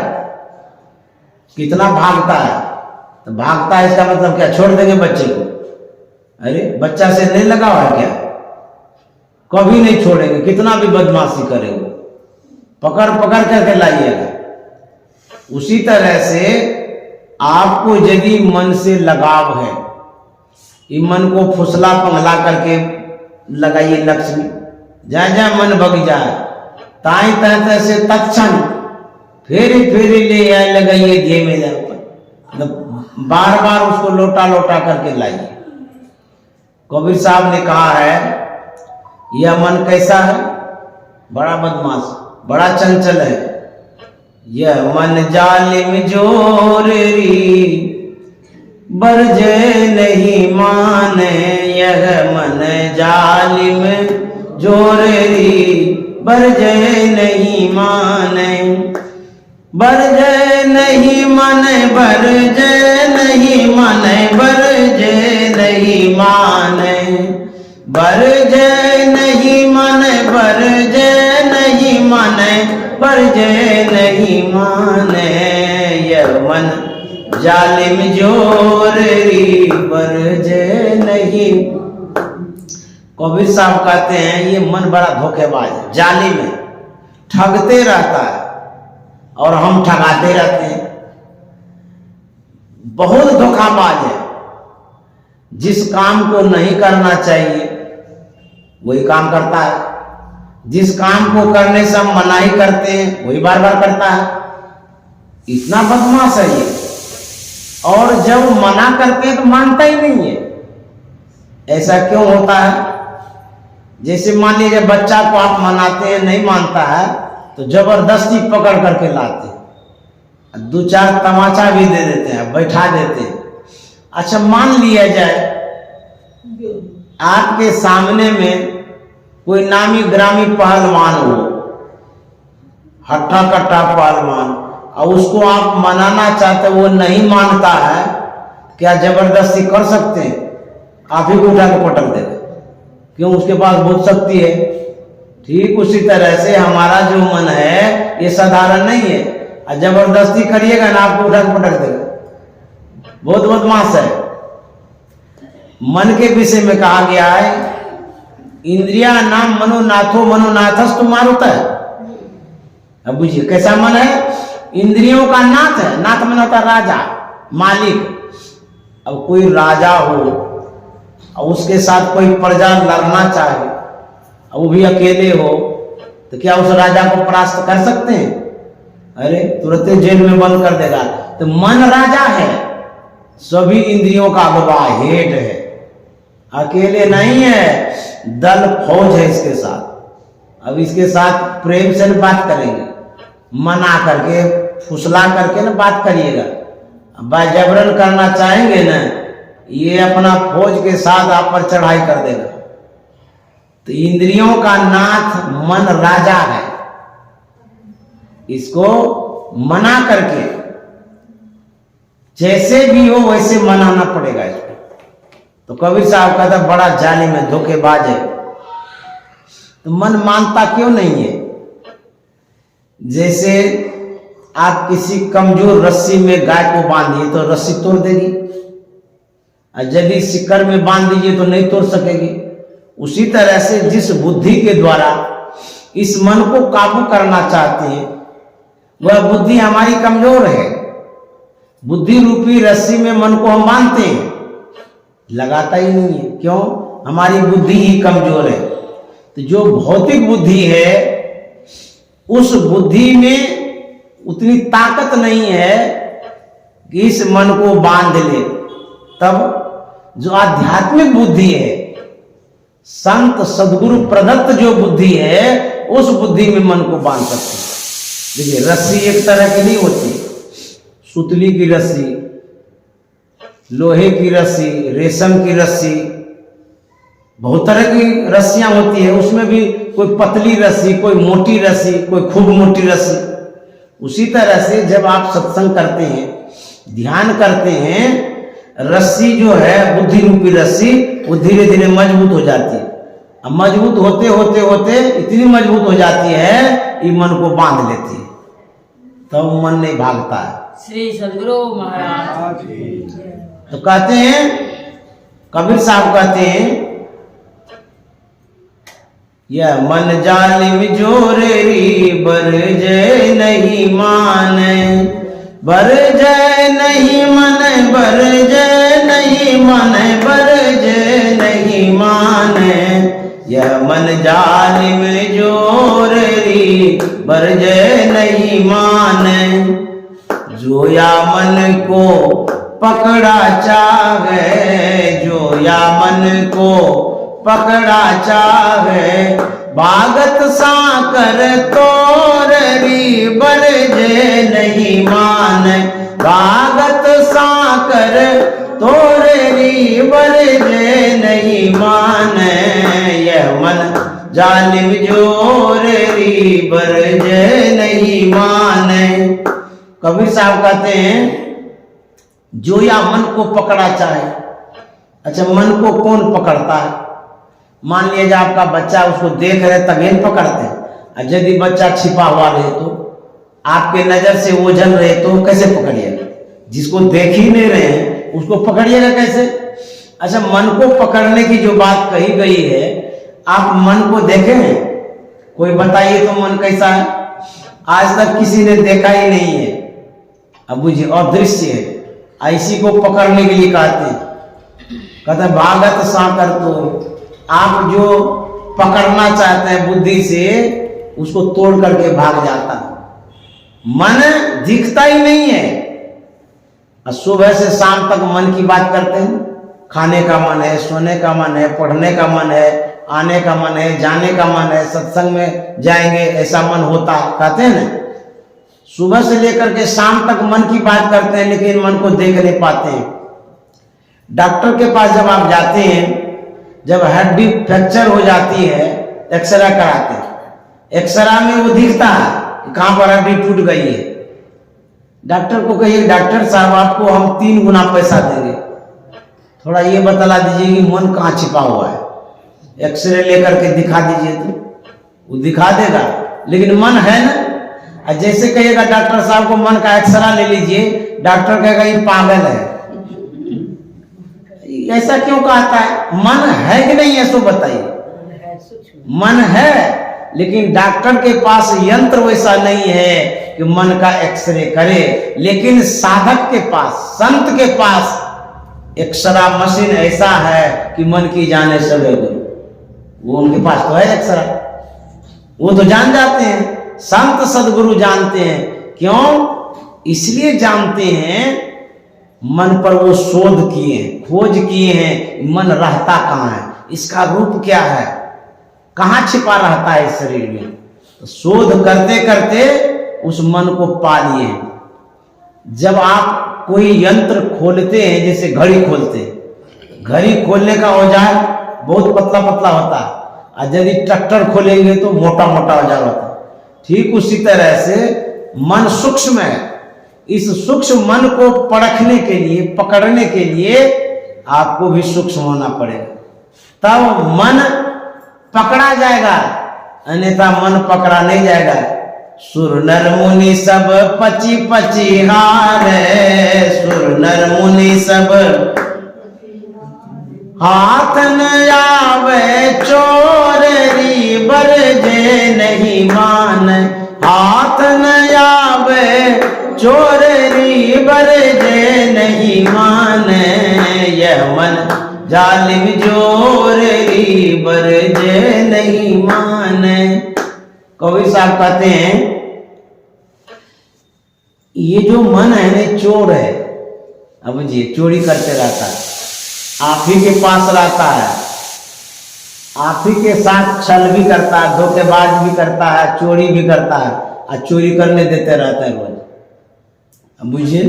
कितना भागता है, तो भागता है इसका मतलब क्या छोड़ देंगे बच्चे को? अरे बच्चा से नहीं लगा हुआ है क्या? कभी नहीं छोड़ेंगे, कितना भी बदमाशी करे वो पकड़ पकड़ करके लाइएगा। उसी तरह से आपको यदि मन से लगाव है, ये मन को फुसला पंगला करके लगाइए लक्ष्य में। जहाँ जहाँ मन भग जाए ताई तह से तत्क्षण फेरी फेरी ले आए लगाइए ध्येय में जाए पर, बार बार उसको लौटा लौटा करके लाइए। कबीर साहब ने कहा है यह मन कैसा है? बड़ा बदमाश, बड़ा चंचल है। यह मन जालिम जोरी बरजे नहीं माने, यह मन जालिम जोरी बरजे नहीं माने, बरजे नहीं माने, बरजे नहीं माने, बरजे नहीं माने, बरजे नहीं माने, बरजे नहीं माने, बरजे नहीं माने, यह मन जालिम जोरी बरजे नहीं। कबीर साहब कहते हैं ये मन बड़ा धोखेबाज है, जालिम है, ठगते रहता है और हम ठगाते रहते हैं। बहुत धोखाबाज है। जिस काम को नहीं करना चाहिए वही काम करता है, जिस काम को करने से हम मनाही करते हैं वही बार बार करता है। इतना बदमाश है ये। और जब मना करते हैं तो मानता ही नहीं है। ऐसा क्यों होता है? जैसे मान लीजिए बच्चा को आप मनाते हैं, नहीं मानता है तो जबरदस्ती पकड़ करके लाते हैं, दो चार तमाचा भी दे देते हैं, बैठा देते हैं। अच्छा मान लिया जाए आपके सामने में कोई नामी ग्रामी पहलवान हो, हट्टा कट्टा पहलवान, और उसको आप मनाना चाहते, वो नहीं मानता है, क्या जबरदस्ती कर सकते हैं? आप ही को उठा के पटक देगा। क्यों? उसके पास बहुत शक्ति है। ठीक उसी तरह से हमारा जो मन है ये साधारण नहीं है, और जबरदस्ती करिएगा ना आपको उठा के पटक देगा। बहुत बदमाश है। मन के विषय में कहा गया है इंद्रिया नाम मनोनाथो मनोनाथस तो मारुत है। अब बुझिए कैसा मन है? इंद्रियों का नाथ है। नाथ मन होता राजा, मालिक। अब कोई राजा हो और उसके साथ कोई प्रजा लड़ना चाहे और वो भी अकेले हो, तो क्या उस राजा को परास्त कर सकते हैं? अरे तुरंत जेल में बंद कर देगा। तो मन राजा है, सभी इंद्रियों का अगवा, हेड है, अकेले नहीं है, दल फौज है इसके साथ। अब इसके साथ प्रेम से बात करेंगे, मना करके फुसला करके ना बात करिएगा। जबरन करना चाहेंगे ना, ये अपना फौज के साथ आप पर चढ़ाई कर देगा। तो इंद्रियों का नाथ मन राजा है, इसको मना करके जैसे भी हो वैसे मनाना पड़ेगा इसको। तो कबीर साहब कहता बड़ा जालिम है, धोखेबाज है। तो मन मानता क्यों नहीं है? जैसे आप किसी कमजोर रस्सी में गाय को बांधिए तो रस्सी तोड़ देगी, और यदि सिक्कर में बांध दीजिए तो नहीं तोड़ सकेगी। उसी तरह से जिस बुद्धि के द्वारा इस मन को काबू करना चाहते हैं वह बुद्धि हमारी कमजोर है। बुद्धि रूपी रस्सी में मन को हम बांधते हैं, लगाता ही नहीं है। क्यों? हमारी बुद्धि ही कमजोर है। तो जो भौतिक बुद्धि है उस बुद्धि में उतनी ताकत नहीं है कि इस मन को बांध ले। तब जो आध्यात्मिक बुद्धि है, संत सदगुरु प्रदत्त जो बुद्धि है, उस बुद्धि में मन को बांध सकते हैं। देखिए रस्सी एक तरह की नहीं होती, सुतली की रस्सी, लोहे की रस्सी, रेशम की रस्सी, बहुत तरह की रस्सियां होती है, उसमें भी कोई पतली रस्सी, कोई मोटी रस्सी, कोई खूब मोटी रस्सी। उसी तरह से जब आप सत्संग करते हैं, ध्यान करते हैं, रस्सी जो है बुद्धि रूपी रस्सी वो धीरे धीरे मजबूत हो जाती है। अब मजबूत होते होते होते इतनी मजबूत हो जाती है कि मन को बांध लेती है, तब तो मन नहीं भागता है। श्री सदगुरु महाराज। तो कहते हैं, कबीर साहब कहते हैं, यह मन जालिम जोरेरी बर जय नहीं माने, बर जय नहीं माने, बर जय नहीं माने, बर जय नहीं माने। यह मन जालिम जोरेरी बर जय नहीं माने। जो या मन को पकड़ा चाहे, जो या मन को पकड़ा चाहे, भागत साकर तोररी बर जे नहीं माने, भागत साकर तोररी बर जे नहीं माने। यह मन जालिम जोररी बर जे नहीं माने। कबीर साहब कहते हैं, जो या मन को पकड़ा चाहे। अच्छा, मन को कौन पकड़ता है? मान लीजिए आपका बच्चा, उसको देख रहे तभी पकड़ते हैं, और यदि बच्चा छिपा हुआ रहे तो, आपके नजर से ओझल रहे तो कैसे पकड़िएगा? जिसको देख ही नहीं रहे उसको पकड़िएगा कैसे? अच्छा, मन को पकड़ने की जो बात कही गई है, आप मन को देखे हैं? कोई बताइए तो मन कैसा है? आज तक किसी ने देखा ही नहीं है। अब बुझिए, अदृश्य है। ऐसी को पकड़ने के लिए कहते हैं भागत साकर। तो आप जो पकड़ना चाहते हैं बुद्धि से, उसको तोड़ करके भाग जाता है। मन दिखता ही नहीं है। सुबह से शाम तक मन की बात करते हैं, खाने का मन है, सोने का मन है, पढ़ने का मन है, आने का मन है, जाने का मन है, सत्संग में जाएंगे ऐसा मन होता है, कहते हैं ना। सुबह से लेकर के शाम तक मन की बात करते हैं, लेकिन मन को देख नहीं पाते हैं। डॉक्टर के पास जब आप जाते हैं, जब हड्डी फ्रैक्चर हो जाती है, एक्सरे कराते हैं। एक्सरा में वो दिखता है कि कहां पर हड्डी टूट गई है। डॉक्टर को कहिए, डॉक्टर साहब आपको हम 3 गुना पैसा देंगे, थोड़ा ये बतला दीजिए कि मन कहाँ छिपा हुआ है। एक्सरे लेकर के दिखा दीजिए तो वो दिखा देगा, लेकिन मन है ना। जैसे कहिएगा डॉक्टर साहब को मन का एक्सरा ले लीजिए, डॉक्टर कहेगा ये पागल है। ऐसा क्यों कहता है? मन है कि नहीं है, सो बताइए। मन है, लेकिन डॉक्टर के पास यंत्र वैसा नहीं है कि मन का एक्सरे करे। लेकिन साधक के पास, संत के पास एक्सरा मशीन ऐसा है कि मन की जाने सवे गुरु, वो उनके पास तो है एक्सरा, वो तो जान जाते हैं। संत सदगुरु जानते हैं। क्यों? इसलिए जानते हैं, मन पर वो शोध किए हैं, खोज किए हैं, मन रहता कहाँ है, इसका रूप क्या है, कहाँ छिपा रहता है इस शरीर में। तो शोध करते करते उस मन को पा लिए। जब आप कोई यंत्र खोलते हैं, जैसे घड़ी खोलते हैं, घड़ी खोलने का औजार बहुत पतला पतला होता है, और यदि ट्रैक्टर खोलेंगे तो मोटा मोटा औजार होता है। ठीक उसी तरह से मन सूक्ष्म है। इस सूक्ष्म मन को परखने के लिए, पकड़ने के लिए आपको भी सूक्ष्म होना पड़ेगा, तब मन पकड़ा जाएगा, अन्यथा मन पकड़ा नहीं जाएगा। सुर नर मुनि सब पची पची हारे, सुर नर मुनि सब हाथ न आवे चोररी बर जे नहीं मान, हाथ न आवे चोररी बर जे नहीं माने। यह मन जालिम जोररी बर जे नहीं माने। कबीर साहब कहते हैं, ये जो मन है ना, चोर है। अब जी चोरी करते रहता है, आप ही के पास रहता है, आप ही के साथ छल भी करता है, धोखेबाज भी करता है, चोरी भी करता है, और चोरी करने देते रहता है रोज। अब बुझिए,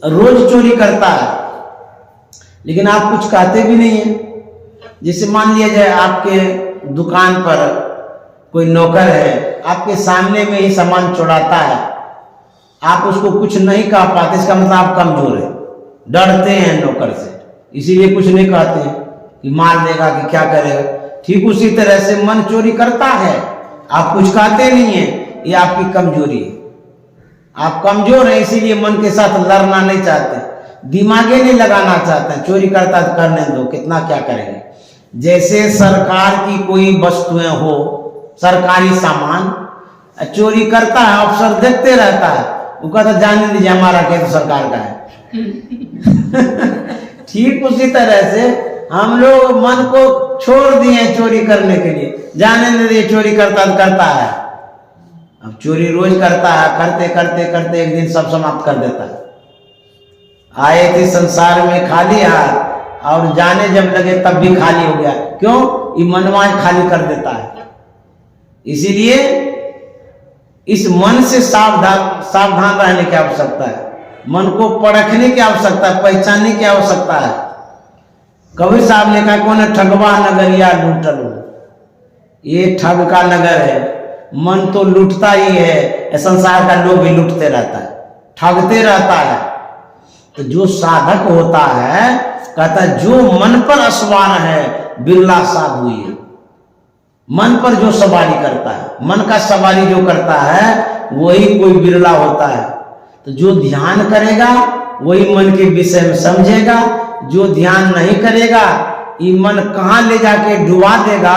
रोज चोरी करता है, लेकिन आप कुछ कहते भी नहीं है। जैसे मान लिया जाए आपके दुकान पर कोई नौकर है, आपके सामने में ही सामान चुराता है, आप उसको कुछ नहीं कह पाते, इसका मतलब आप कमजोर है, डरते हैं नौकर से, इसीलिए कुछ नहीं कहते हैं कि मार देगा कि क्या करेगा। ठीक उसी तरह से मन चोरी करता है, आप कुछ कहते नहीं है, ये आपकी कमजोरी है। आप कमजोर हैं इसीलिए मन के साथ लड़ना नहीं चाहते, दिमागे नहीं लगाना चाहते, चोरी करता तो करने दो, कितना क्या करेंगे। जैसे सरकार की कोई वस्तुएं हो, सरकारी सामान, चोरी करता है, अफसर देखते रहता है, वो कहता जाने दीजिए हमारा क्या तो सरकार का है। ठीक उसी तरह से हम लोग मन को छोड़ दिए चोरी करने के लिए, जाने दीजिए चोरी करता तो करता है। अब चोरी रोज करता है, करते करते करते एक दिन सब समाप्त कर देता है। आए थे संसार में खाली हाथ और जाने जब लगे तब भी खाली हो गया। क्यों? ये मनवा खाली कर देता है। इसीलिए इस मन से सावधान रहने की आवश्यकता है, मन को परखने की आवश्यकता है, पहचानने की आवश्यकता है। कबीर साहब ने कहा कौन ठगवा नगरिया लूटल, ये ठग का नगर है, मन तो लूटता ही है, संसार का लोग भी लूटते रहता है, ठगते रहता है। तो जो साधक होता है कहता है जो मन पर असवार है बिरला साधु है। मन पर जो सवारी करता है, मन का सवारी जो करता है वही कोई बिरला होता है। तो जो ध्यान करेगा वही मन के विषय में समझेगा, जो ध्यान नहीं करेगा ये मन कहां ले जाके डुबा देगा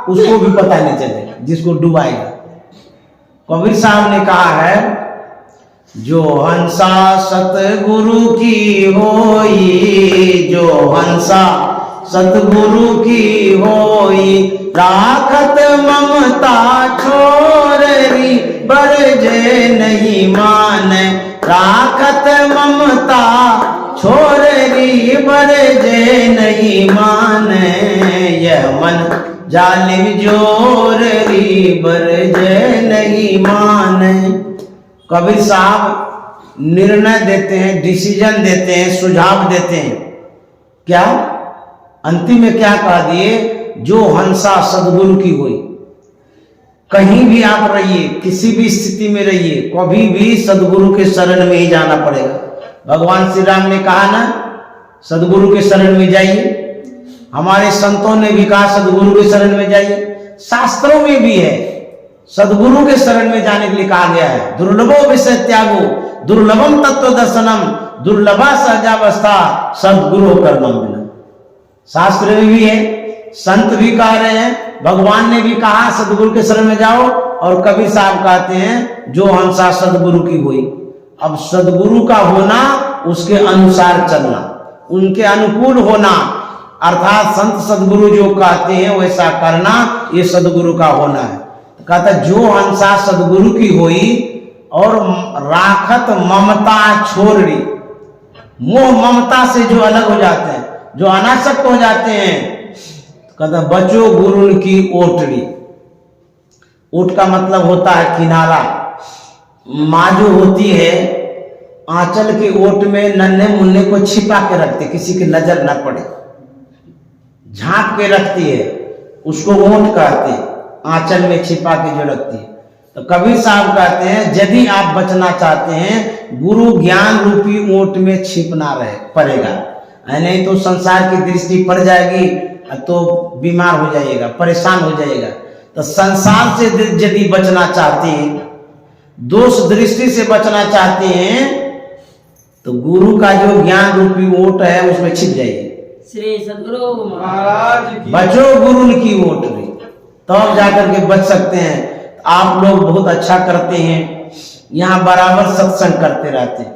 उसको भी पता नहीं चलेगा, जिसको डुबाएगा। कबीर साहब ने कहा है जो हंसा सतगुरु की होई, जो हंसा सतगुरु की होई, राखत ममता छोररी बरजे नहीं माने, राखत ममता छोररी बरजे नहीं माने, यह मन जालिम जोररी बरजे नहीं माने। कबीर साहब निर्णय देते हैं, डिसीजन देते हैं, सुझाव देते हैं। क्या अंतिम में क्या कह दिए? जो हंसा सदगुरु की हुई। कहीं भी आप रहिए, किसी भी स्थिति में रहिए, कभी भी सदगुरु के शरण में ही जाना पड़ेगा। भगवान श्री राम ने कहा ना सदगुरु के शरण में जाइए, हमारे संतों ने भी कहा सदगुरु के शरण में जाइए, शास्त्रों में भी है सदगुरु के शरण में जाने के लिए कहा गया है। दुर्लभो विषय त्यागो दुर्लभम तत्व दर्शनम, दुर्लभा सहजावस्था सदगुरु कर्मम बिना। शास्त्र में भी है, संत भी कह रहे हैं, भगवान ने भी कहा सदगुरु के शरण में जाओ, और कबीर साहब कहते हैं जो हंसा सदगुरु की हुई। अब सदगुरु का होना उसके अनुसार चलना, उनके अनुकूल होना, अर्थात संत सदगुरु जो कहते हैं वैसा करना, ये सदगुरु का होना है। कहता जो हंसा सदगुरु की हुई और राखत ममता छोड़ी, मोह ममता से जो अलग हो जाते हैं, जो अनासक्त हो जाते हैं, कहता बचो गुरुन की ओटड़ी। ओट का मतलब होता है किनारा। माँ जो होती है आंचल के ओट में नन्हे मुन्ने को छिपा के रखती, किसी की नजर न पड़े, झांक के रखती है, उसको ओट कहते हैं, आंचल में छिपा के जो रखती है। तो कबीर साहब कहते हैं यदि आप बचना चाहते हैं गुरु ज्ञान रूपी ओट में छिपना रहे पड़ेगा, नहीं तो संसार की दृष्टि पड़ जाएगी तो बीमार हो जाइएगा, परेशान हो जाइएगा। तो संसार से यदि बचना चाहते हैं, दोष दृष्टि से बचना चाहते हैं, तो गुरु का जो ज्ञान रूपी ओट है उसमें छिप जाइए। श्री सद्गुरु महाराज की बचो गुरु की ओट में, तब जाकर के बच सकते हैं। आप लोग बहुत अच्छा करते हैं, यहाँ बराबर सत्संग करते रहते हैं।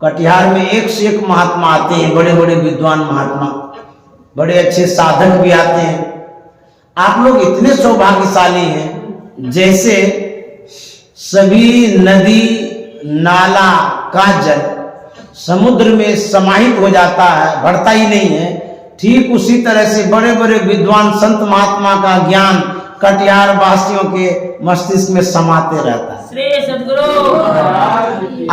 कटिहार में एक से एक महात्मा आते हैं, बड़े बड़े विद्वान महात्मा, बड़े अच्छे साधक भी आते हैं। आप लोग इतने सौभाग्यशाली हैं, जैसे सभी नदी नाला का जल समुद्र में समाहित हो जाता है, बढ़ता ही नहीं है, ठीक उसी तरह से बड़े बड़े विद्वान संत महात्मा का ज्ञान कटिहार वासियों के मस्तिष्क में समाते रहता है। श्री सद्गुरु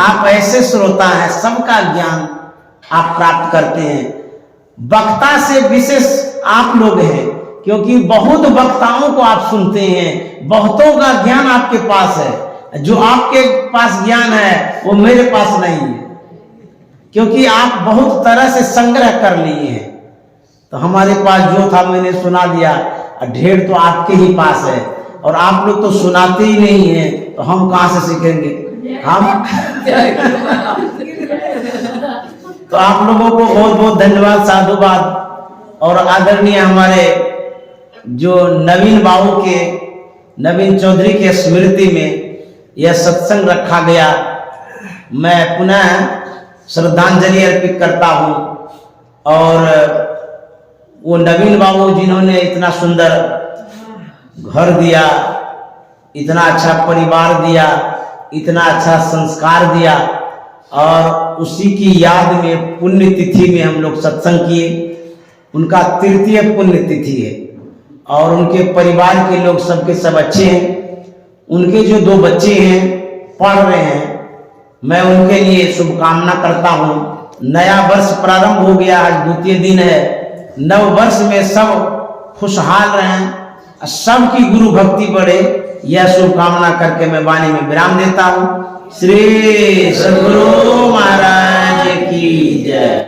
आप ऐसे श्रोता हैं, सबका ज्ञान आप प्राप्त करते हैं। वक्ता से विशेष आप लोग हैं, क्योंकि बहुत वक्ताओं को आप सुनते हैं, बहुतों का ज्ञान आपके पास है। जो आपके पास ज्ञान है वो मेरे पास नहीं है, क्योंकि आप बहुत तरह से संग्रह कर लिए हैं। तो हमारे पास जो था मैंने सुना दिया, ढेर तो आपके ही पास है, और आप लोग तो सुनाते ही नहीं है, तो हम कहां से सीखेंगे हम। तो आप लोगों को बहुत बहुत धन्यवाद, साधुवाद। और आदरणीय हमारे जो नवीन बाबू के, नवीन चौधरी के स्मृति में यह सत्संग रखा गया, मैं पुनः श्रद्धांजलि अर्पित करता हूं। और वो नवीन बाबू जिन्होंने इतना सुंदर घर दिया, इतना अच्छा परिवार दिया, इतना अच्छा संस्कार दिया, और उसी की याद में पुण्य तिथि में हम लोग सत्संग किए। उनका तृतीय पुण्य तिथि है, और उनके परिवार के लोग सबके सब अच्छे हैं। उनके जो 2 बच्चे हैं पढ़ रहे हैं, मैं उनके लिए शुभकामना करता हूं। नया वर्ष प्रारंभ हो गया, आज द्वितीय दिन है। नव वर्ष में सब खुशहाल रहें, सबकी गुरु भक्ति बढ़े, यह शुभकामना करके मैं वाणी में विराम देता हूं। श्री सद्गुरु महाराज की जय।